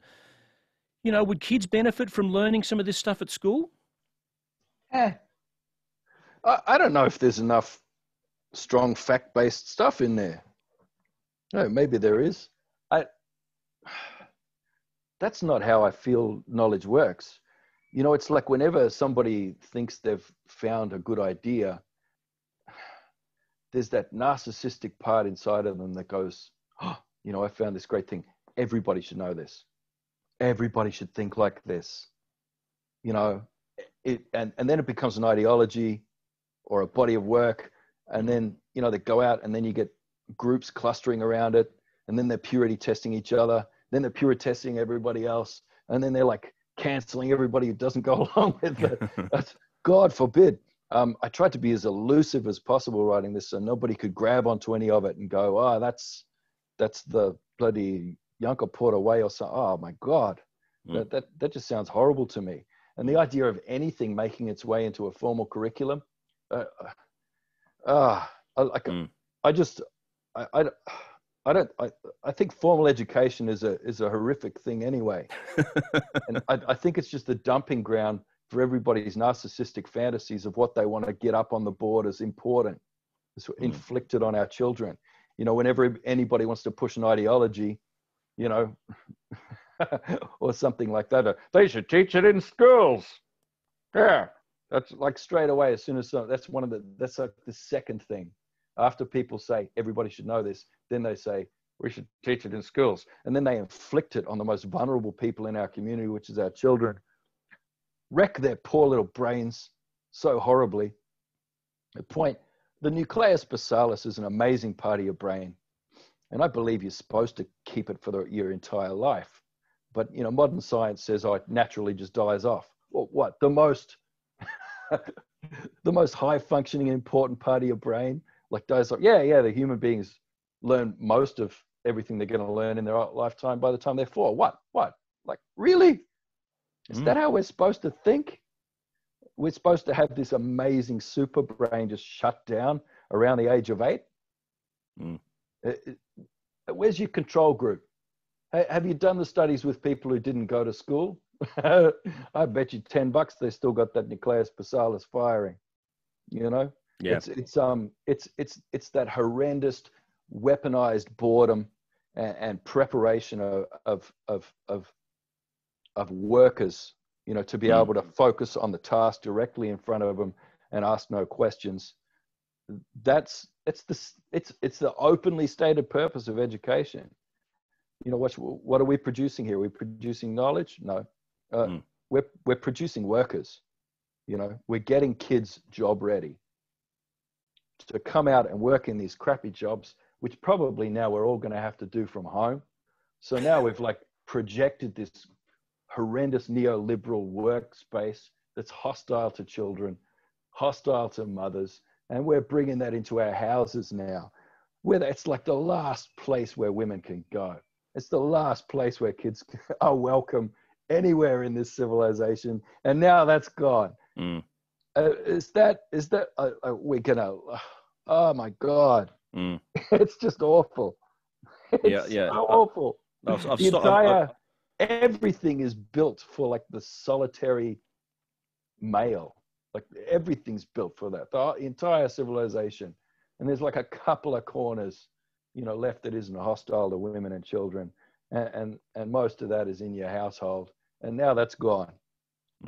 would kids benefit from learning some of this stuff at school? I don't know if there's enough strong fact-based stuff in there. No, maybe there is. That's not how I feel knowledge works. It's like whenever somebody thinks they've found a good idea, there's that narcissistic part inside of them that goes, I found this great thing. Everybody should know this. Everybody should think like this. And then it becomes an ideology or a body of work. And then, they go out, and then you get groups clustering around it. And then they're purity testing each other. Then they're purity testing everybody else. And then they're like canceling everybody who doesn't go along with it. God forbid. I tried to be as elusive as possible writing this, so nobody could grab onto any of it and go, that's the bloody Yunkaporta way or something. Oh my God, that just sounds horrible to me. And the idea of anything making its way into a formal curriculum, I think formal education is a horrific thing anyway. And I think it's just a dumping ground for everybody's narcissistic fantasies of what they want to get up on the board as important. It's inflicted on our children. You know, whenever anybody wants to push an ideology, you know, or something like that, they should teach it in schools. Yeah, that's like straight away. As soon as that's like the second thing. After people say everybody should know this, then they say we should teach it in schools, and then they inflict it on the most vulnerable people in our community, which is our children. Wreck their poor little brains so horribly. The nucleus basalis is an amazing part of your brain, and I believe you're supposed to keep it for your entire life. But you know, modern science says, oh, it naturally just dies off. Well, what the most high functioning important part of your brain like dies off? Yeah, the human beings learn most of everything they're going to learn in their lifetime by the time they're 4. What? Like, really? Is that how we're supposed to think? We're supposed to have this amazing super brain just shut down around the age of 8? Where's your control group? Have you done the studies with people who didn't go to school? I bet you $10 they still got that nucleus basalis firing. You know? Yeah. It's that horrendous weaponized boredom and preparation of workers, you know, to be able to focus on the task directly in front of them and ask no questions. It's the openly stated purpose of education. You know, what are we producing here? Are we producing knowledge? No. We're producing workers. You know, we're getting kids job ready to come out and work in these crappy jobs, which probably now we're all going to have to do from home. So now we've like projected this horrendous neoliberal workspace that's hostile to children, hostile to mothers, and we're bringing that into our houses now. It's like the last place where women can go. It's the last place where kids are welcome anywhere in this civilization, and now that's gone. We're gonna? Oh my God! It's just awful. It's so awful. Everything is built for like the solitary male. Like everything's built for that. The entire civilization, and there's like a couple of corners, you know, left that isn't hostile to women and children, and most of that is in your household. And now that's gone.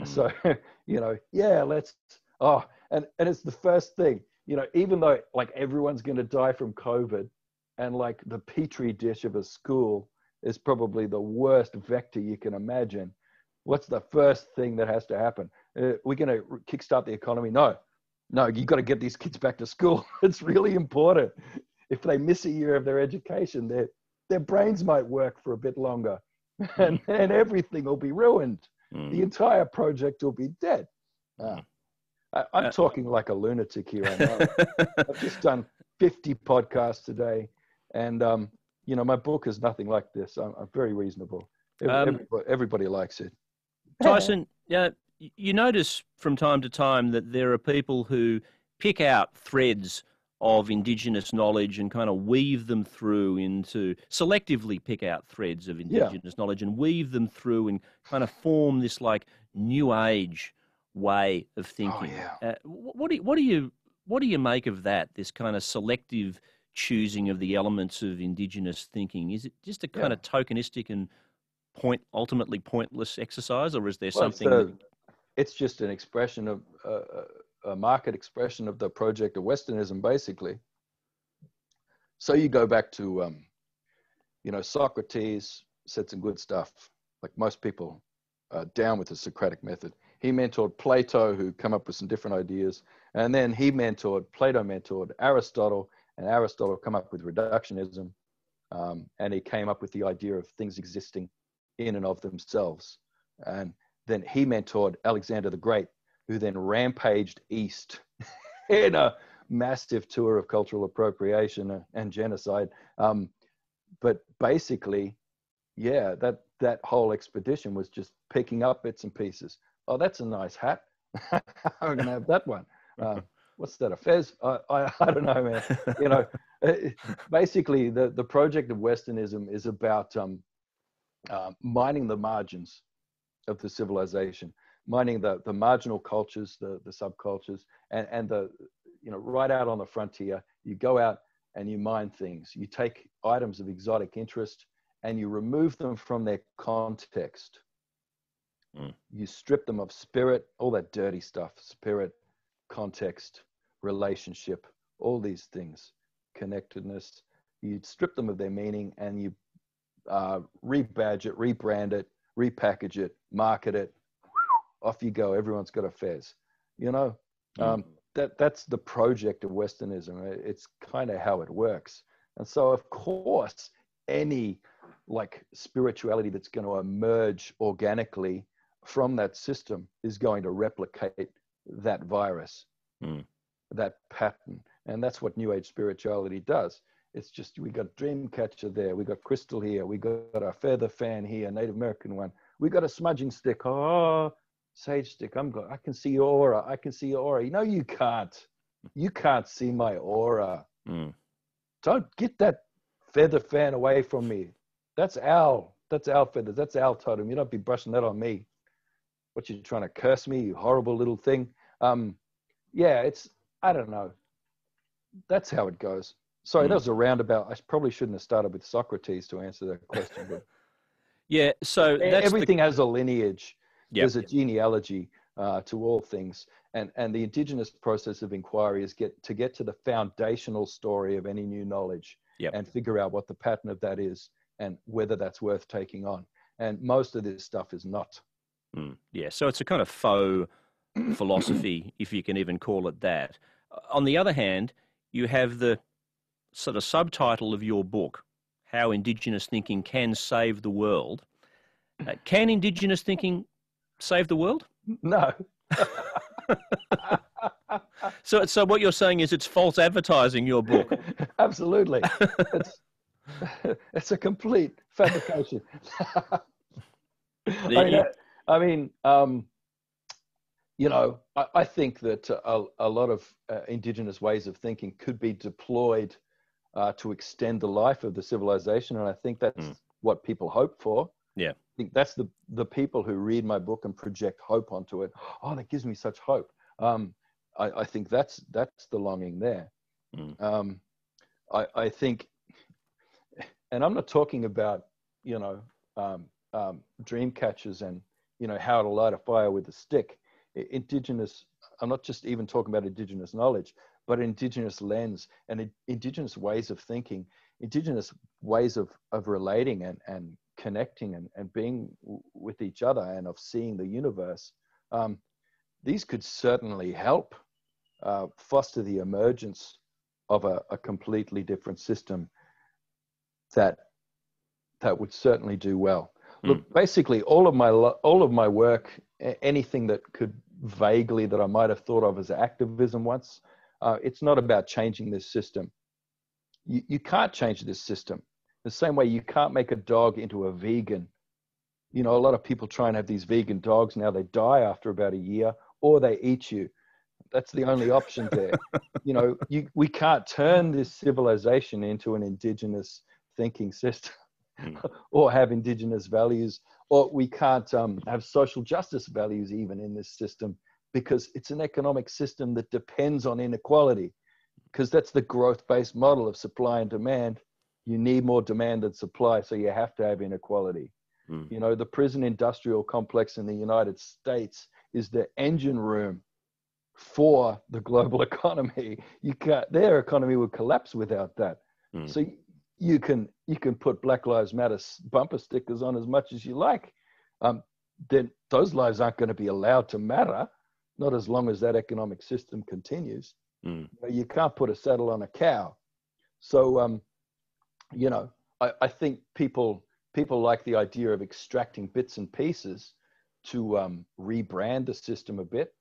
So, you know, and it's the first thing, you know, even though like everyone's going to die from COVID, and like the petri dish of a school is probably the worst vector you can imagine. What's the first thing that has to happen? We're going to kickstart the economy? No, you got to get these kids back to school. It's really important. If they miss a year of their education, their brains might work for a bit longer, and everything will be ruined. The entire project will be dead. I'm talking like a lunatic here. I know. I've just done 50 podcasts today, and you know, my book is nothing like this. I'm very reasonable. Everybody likes it. Tyson, you notice from time to time that there are people who pick out threads of Indigenous knowledge and kind of weave them through selectively pick out threads of Indigenous knowledge and weave them through and kind of form this like new age way of thinking. What do you make of that, this kind of selective choosing of the elements of Indigenous thinking? Is it just a kind of tokenistic and ultimately pointless exercise, or is there something? It's just an expression of a market expression of the project of Westernism, basically. So you go back to, you know, Socrates said some good stuff. Like most people are down with the Socratic method. He mentored Plato, who come up with some different ideas, and then Plato mentored Aristotle, and Aristotle come up with reductionism, and he came up with the idea of things existing in and of themselves. And then he mentored Alexander the Great, who then rampaged east in a massive tour of cultural appropriation and genocide. But basically, yeah, that whole expedition was just picking up bits and pieces. Oh, that's a nice hat. I'm gonna have that one. What's that, a fez? I don't know, man. You know, basically the project of Westernism is about mining the margins of the civilization, mining the marginal cultures, the subcultures, and the, you know, right out on the frontier. You go out and you mine things. You take items of exotic interest and you remove them from their context. You strip them of spirit, all that dirty stuff, spirit, context, relationship, all these things, connectedness. You strip them of their meaning and you rebadge it, rebrand it, repackage it, market it. Off you go. Everyone's got a fez. You know, that's the project of Westernism. It's kind of how it works. And so, of course, any like spirituality that's going to emerge organically from that system is going to replicate that virus, that pattern. And that's what New Age spirituality does. It's just, we got Dreamcatcher there, we got crystal here, we got a feather fan here, Native American one, we got a smudging stick, oh, sage stick, I can see your aura, I can see your aura. No, you can't see my aura. Don't get that feather fan away from me. That's owl feathers, that's owl totem. You don't be brushing that on me. What, you trying to curse me, you horrible little thing? Yeah, it's, I don't know. That's how it goes. Sorry, that was a roundabout. I probably shouldn't have started with Socrates to answer that question. But yeah, so that's everything has a lineage. Yep. There's a genealogy to all things. And the indigenous process of inquiry is to get to the foundational story of any new knowledge, and figure out what the pattern of that is and whether that's worth taking on. And most of this stuff is not. Yeah, so it's a kind of faux philosophy, if you can even call it that. On the other hand, you have the sort of subtitle of your book, How Indigenous Thinking Can Save the World. Can Indigenous thinking save the world? No. So what you're saying is it's false advertising, your book. Absolutely. It's a complete fabrication. I mean, you know, I think that a lot of indigenous ways of thinking could be deployed to extend the life of the civilization. And I think that's what people hope for. Yeah. I think that's the people who read my book and project hope onto it. Oh, that gives me such hope. I think that's the longing there. I think, and I'm not talking about, you know, dream catchers and, you know, how to light a fire with a stick. Indigenous, I'm not just even talking about indigenous knowledge, but indigenous lens and indigenous ways of thinking, indigenous ways of relating and connecting and being with each other and of seeing the universe. These could certainly help foster the emergence of a completely different system that would certainly do well. Look, basically all of my work, anything that could vaguely that I might have thought of as activism once, it's not about changing this system. You can't change this system. The same way you can't make a dog into a vegan. You know, a lot of people try and have these vegan dogs. Now they die after about a year, or they eat you. That's the only option there. You know, we can't turn this civilization into an indigenous thinking system. Or have indigenous values, or we can't have social justice values even in this system, because it's an economic system that depends on inequality, because that's the growth-based model of supply and demand. You need more demand than supply, so you have to have inequality. You know, the prison industrial complex in the United States is the engine room for the global economy. Their economy would collapse without that. So you can put Black Lives Matter bumper stickers on as much as you like. Then those lives aren't going to be allowed to matter, not as long as that economic system continues. You can't put a saddle on a cow. So, you know, I think people like the idea of extracting bits and pieces to rebrand the system a bit,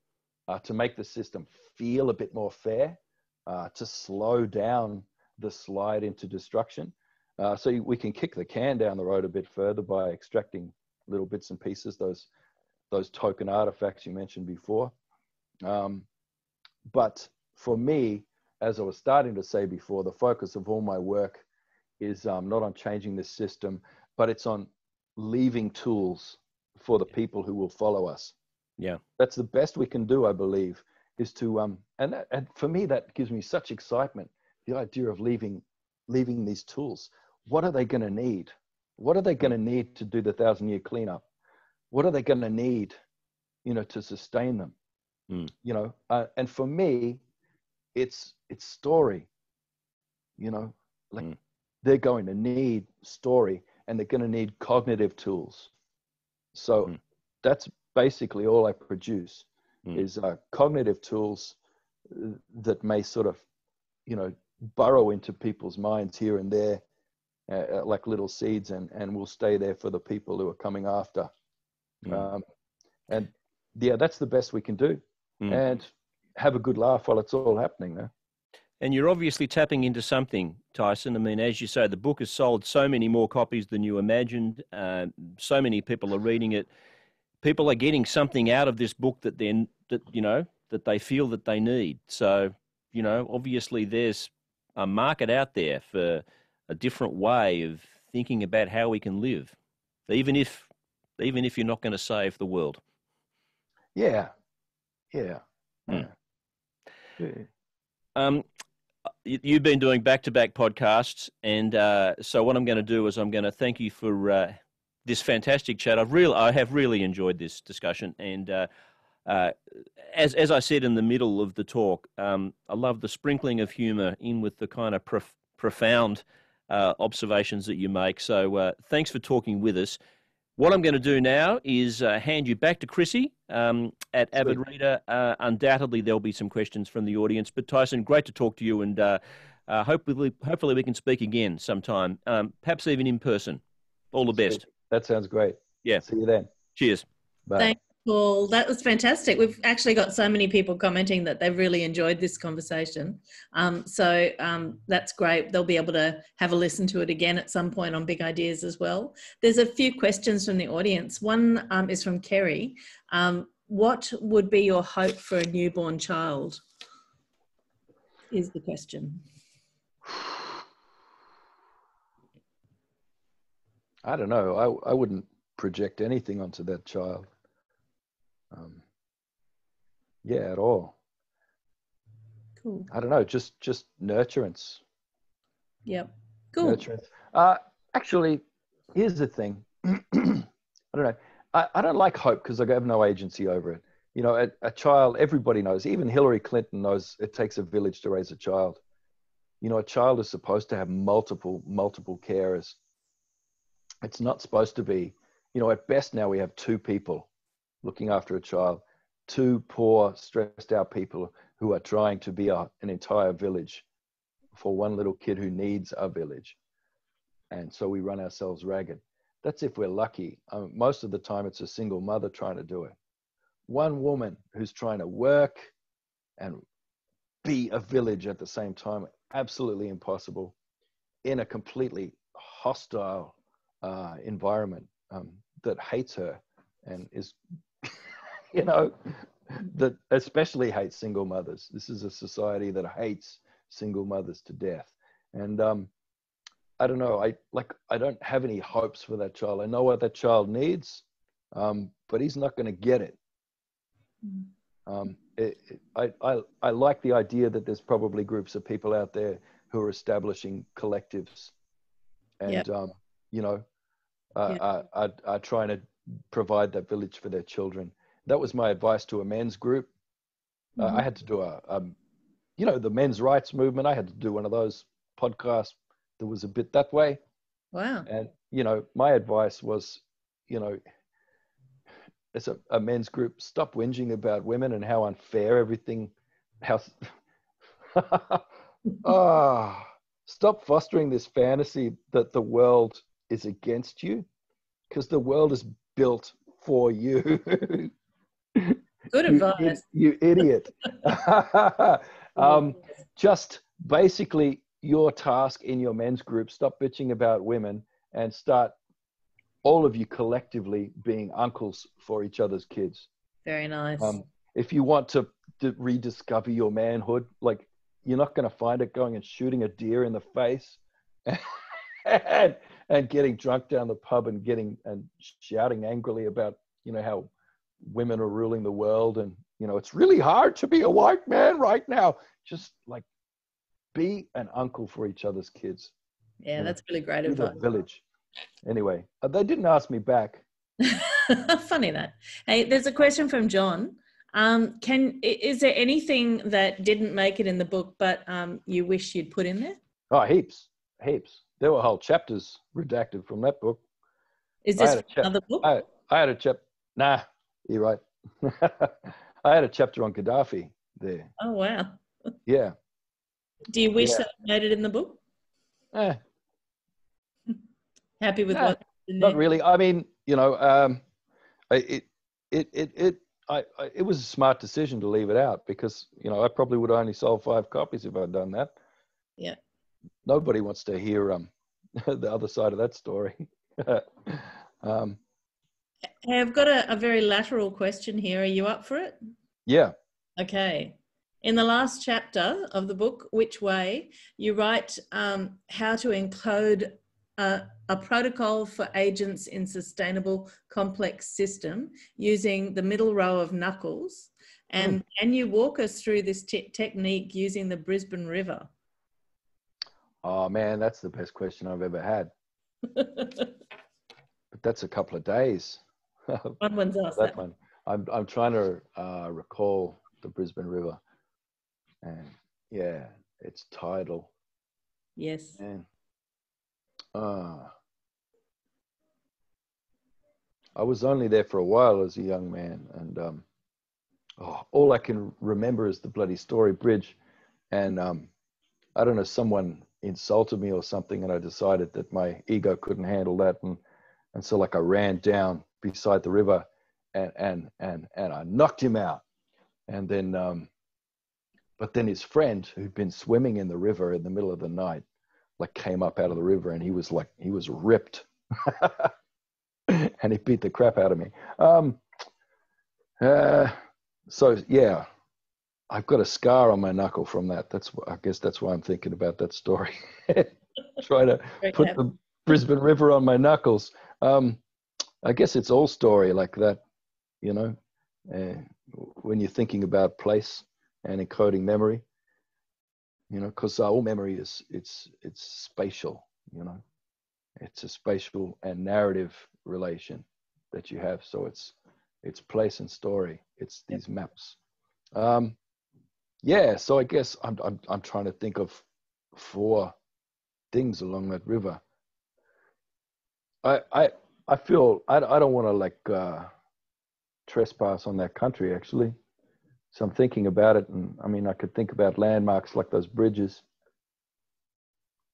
to make the system feel a bit more fair, to slow down the slide into destruction. So we can kick the can down the road a bit further by extracting little bits and pieces, those token artifacts you mentioned before. But for me, as I was starting to say before, the focus of all my work is not on changing this system, but it's on leaving tools for the people who will follow us. Yeah. That's the best we can do, I believe, is to, and for me, that gives me such excitement, the idea of leaving these tools. What are they going to need? What are they going to need to do the 1,000-year cleanup? What are they going to need, to sustain them? And for me, it's story, they're going to need story, and they're going to need cognitive tools. So that's basically all I produce is cognitive tools that may sort of, burrow into people's minds here and there, like little seeds, and will stay there for the people who are coming after. And yeah, that's the best we can do, and have a good laugh while it's all happening there. And you're obviously tapping into something, Tyson. I mean, as you say, the book has sold so many more copies than you imagined. So many people are reading it. People are getting something out of this book that they feel that they need. So, obviously there's a market out there for a different way of thinking about how we can live, even if you're not going to save the world. Yeah. You've been doing back-to-back podcasts, and so what I'm going to do is I'm going to thank you for this fantastic chat. I have really enjoyed this discussion, and as I said in the middle of the talk, I love the sprinkling of humour in with the kind of profound observations that you make. So thanks for talking with us. What I'm going to do now is hand you back to Chrissy at Avid Reader. Undoubtedly, there'll be some questions from the audience. But Tyson, great to talk to you, and hopefully we can speak again sometime, perhaps even in person. All the best. That sounds great. Yeah. See you then. Cheers. Bye. Thanks, Paul. That was fantastic. We've actually got so many people commenting that they've really enjoyed this conversation. So that's great. They'll be able to have a listen to it again at some point on Big Ideas as well. There's a few questions from the audience. One is from Kerry. What would be your hope for a newborn child? Is the question. I don't know. I wouldn't project anything onto that child. At all. Cool. I don't know. Just nurturance. Yep. Cool. Nurturance. Actually, here's the thing. I don't know. I don't like hope because I have no agency over it. A child, everybody knows, even Hillary Clinton knows it takes a village to raise a child. A child is supposed to have multiple carers. It's not supposed to be, at best now we have two people looking after a child, two poor, stressed out people who are trying to be an entire village for one little kid who needs a village. And so we run ourselves ragged. That's if we're lucky. Most of the time it's a single mother trying to do it. One woman who's trying to work and be a village at the same time, absolutely impossible in a completely hostile environment that hates her and is, that especially hates single mothers. This is a society that hates single mothers to death. And I don't know, I don't have any hopes for that child. I know what that child needs, but he's not going to get it. I like the idea that there's probably groups of people out there who are establishing collectives and, are trying to provide that village for their children. That was my advice to a men's group. I had to do the men's rights movement. I had to do one of those podcasts that was a bit that way. Wow. And, my advice was, as a men's group, stop whinging about women and how unfair everything, stop fostering this fantasy that the world is against you, because the world is built for you. Good advice. You idiot. Just basically your task in your men's group, stop bitching about women and start all of you collectively being uncles for each other's kids. Very nice. If you want to rediscover your manhood, like, you're not going to find it going and shooting a deer in the face and getting drunk down the pub and shouting angrily about, how women are ruling the world. And, it's really hard to be a white man right now. Just like, be an uncle for each other's kids. Yeah, that's really great advice. Village. Anyway, they didn't ask me back. Funny that. Hey, there's a question from John. Is there anything that didn't make it in the book, but you wish you'd put in there? Oh, heaps. There were whole chapters redacted from that book. Is this another book? I had a chapter. Nah, you're right. I had a chapter on Gaddafi there. Oh, wow. Yeah. Do you wish that made it in the book? Happy with what? Not really. I mean, it was a smart decision to leave it out because, I probably would have only sold 5 copies if I'd done that. Yeah. Nobody wants to hear the other side of that story. I've got a very lateral question here. Are you up for it? Yeah. Okay. In the last chapter of the book, Which Way, you write how to encode a protocol for agents in sustainable complex system using the middle row of knuckles. And can you walk us through this technique using the Brisbane River? Oh man, that's the best question I've ever had. But that's a couple of days. One's asked that one. I'm trying to recall the Brisbane River, and yeah, it's tidal. Yes. And I was only there for a while as a young man, and all I can remember is the bloody Story Bridge, and I don't know, someone insulted me or something, and I decided that my ego couldn't handle that, and so like I ran down beside the river, and I knocked him out, and then but then his friend who'd been swimming in the river in the middle of the night, like, came up out of the river, and he was ripped, and he beat the crap out of me. So yeah, I've got a scar on my knuckle from that. I guess that's why I'm thinking about that story. Try to put the Brisbane River on my knuckles. I guess it's all story like that, when you're thinking about place and encoding memory, because all memory it's spatial, it's a spatial and narrative relation that you have. So it's place and story. It's these maps. Yeah, so I guess I'm trying to think of 4 things along that river. I feel I don't want to trespass on that country, actually. So I'm thinking about it, and I mean, I could think about landmarks like those bridges,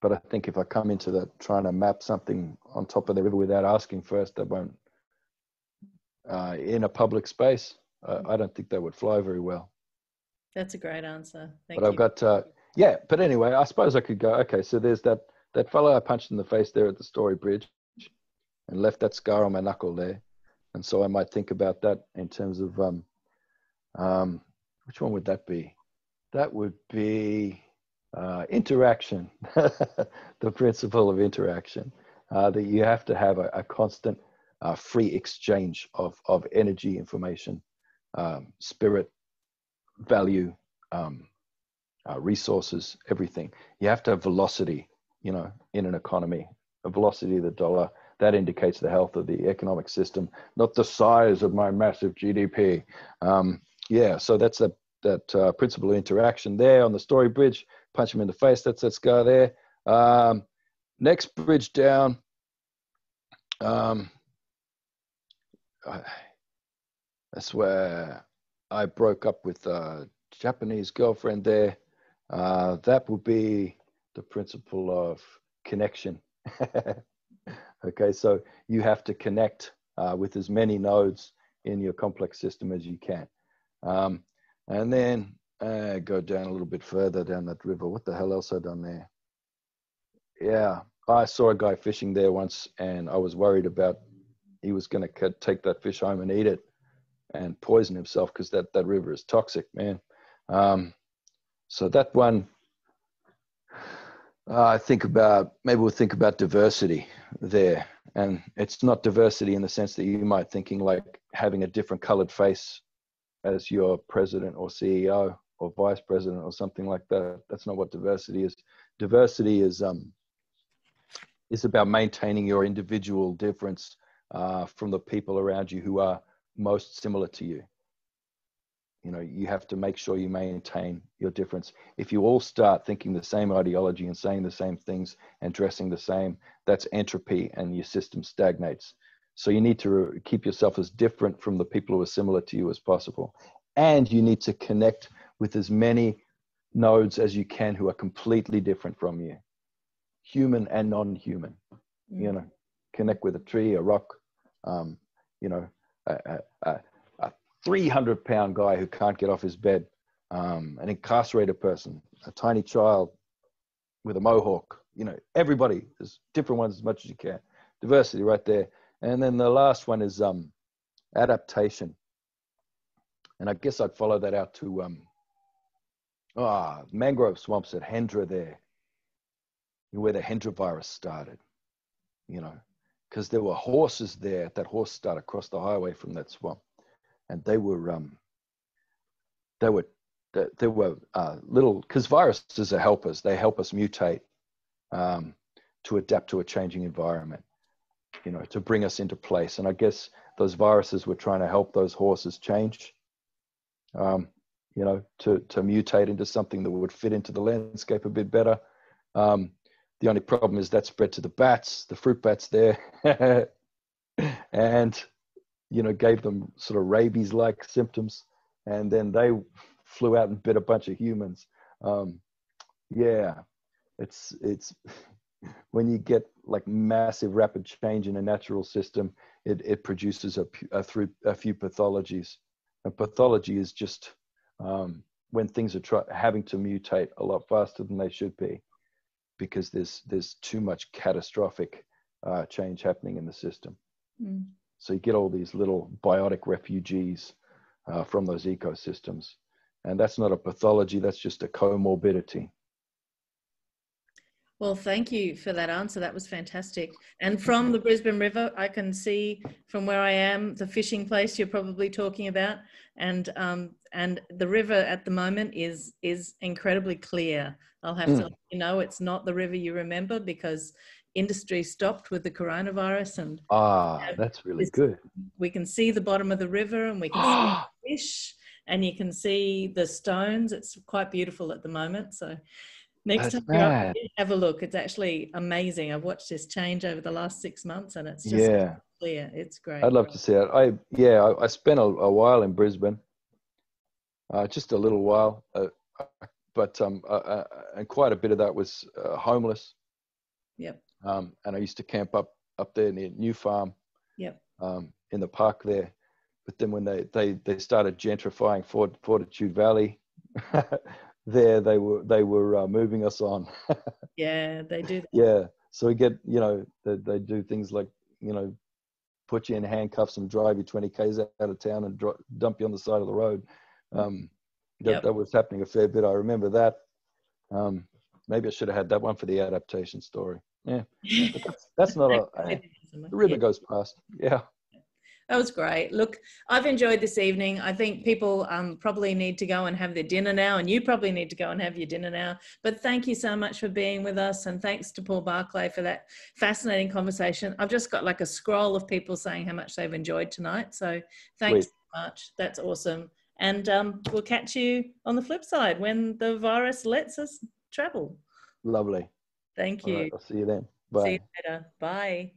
but I think if I come into that trying to map something on top of the river without asking first, I won't. In a public space, I don't think that would fly very well. That's a great answer. Thank you. I've got, but anyway, I suppose I could go, okay, so there's that fellow I punched in the face there at the Story Bridge and left that scar on my knuckle there. And so I might think about that in terms of, which one would that be? That would be interaction, the principle of interaction, that you have to have a constant free exchange of energy, information, spirit, value, resources, everything. You have to have velocity, in an economy, a velocity of the dollar. That indicates the health of the economic system, not the size of my massive GDP. So that's that principle of interaction there on the Story Bridge. Punch him in the face. That's that scar there. Next bridge down. That's where I broke up with a Japanese girlfriend there. That would be the principle of connection. Okay, so you have to connect with as many nodes in your complex system as you can. And then go down a little bit further down that river. What the hell else I done there? Yeah, I saw a guy fishing there once, and I was worried about he was going to take that fish home and eat it and poison himself, because that river is toxic, man. So that one, maybe we'll think about diversity there. And it's not diversity in the sense that you might thinking like having a different colored face as your president or CEO or vice president or something like that. That's not what diversity is. Diversity is about maintaining your individual difference from the people around you who are most similar to you. You know, you have to make sure you maintain your difference. If you all start thinking the same ideology and saying the same things and dressing the same, that's entropy, and your system stagnates. So you need to keep yourself as different from the people who are similar to you as possible. And you need to connect with as many nodes as you can who are completely different from you, human and non-human. You know, connect with a tree, a rock, you know, a 300-pound guy who can't get off his bed, an incarcerated person, a tiny child with a mohawk. You know, everybody, there's different ones as much as you can. Diversity right there. And then the last one is adaptation. And I guess I'd follow that out to mangrove swamps at Hendra there, where the Hendra virus started, you know, because there were horses there. That horse started across the highway from that swamp. And they were little, because viruses are helpers. They help us mutate to adapt to a changing environment, you know, to bring us into place. And I guess those viruses were trying to help those horses change, you know, to mutate into something that would fit into the landscape a bit better. The only problem is that spread to the bats, the fruit bats there, and you know, gave them sort of rabies-like symptoms, and then they flew out and bit a bunch of humans. Yeah, it's when you get like massive rapid change in a natural system, it produces a few pathologies. And pathology is just when things are having to mutate a lot faster than they should be, because there's too much catastrophic change happening in the system. So you get all these little biotic refugees from those ecosystems. And that's not a pathology, that's just a comorbidity. Well, thank you for that answer. That was fantastic. And from the Brisbane River, I can see from where I am the fishing place you're probably talking about. And the river at the moment is incredibly clear. I'll have to let you know it's not the river you remember, because industry stopped with the coronavirus. And that's really good. We can see the bottom of the river, and we can see the fish, and you can see the stones. It's quite beautiful at the moment. So next time you're up, have a look. It's actually amazing. I've watched this change over the last 6 months, and it's just clear. It's great. I'd love to see it. I spent a while in Brisbane, just a little while, but and quite a bit of that was homeless. Yep. And I used to camp up there near New Farm. Yep. In the park there. But then when they started gentrifying Fortitude Valley, there they were moving us on. Yeah, they do that. Yeah, so we get, you know, they do things like, you know, put you in handcuffs and drive you 20 k's out of town and dump you on the side of the road. That was happening a fair bit. I remember that. Maybe I should have had that one for the adaptation story. Yeah, but that's not the river goes past. Yeah. That was great. Look, I've enjoyed this evening. I think people probably need to go and have their dinner now, and you probably need to go and have your dinner now. But thank you so much for being with us, and thanks to Paul Barclay for that fascinating conversation. I've just got like a scroll of people saying how much they've enjoyed tonight. So thanks so much. That's awesome. And we'll catch you on the flip side when the virus lets us travel. Lovely. Thank you. All right, I'll see you then. Bye. See you later. Bye.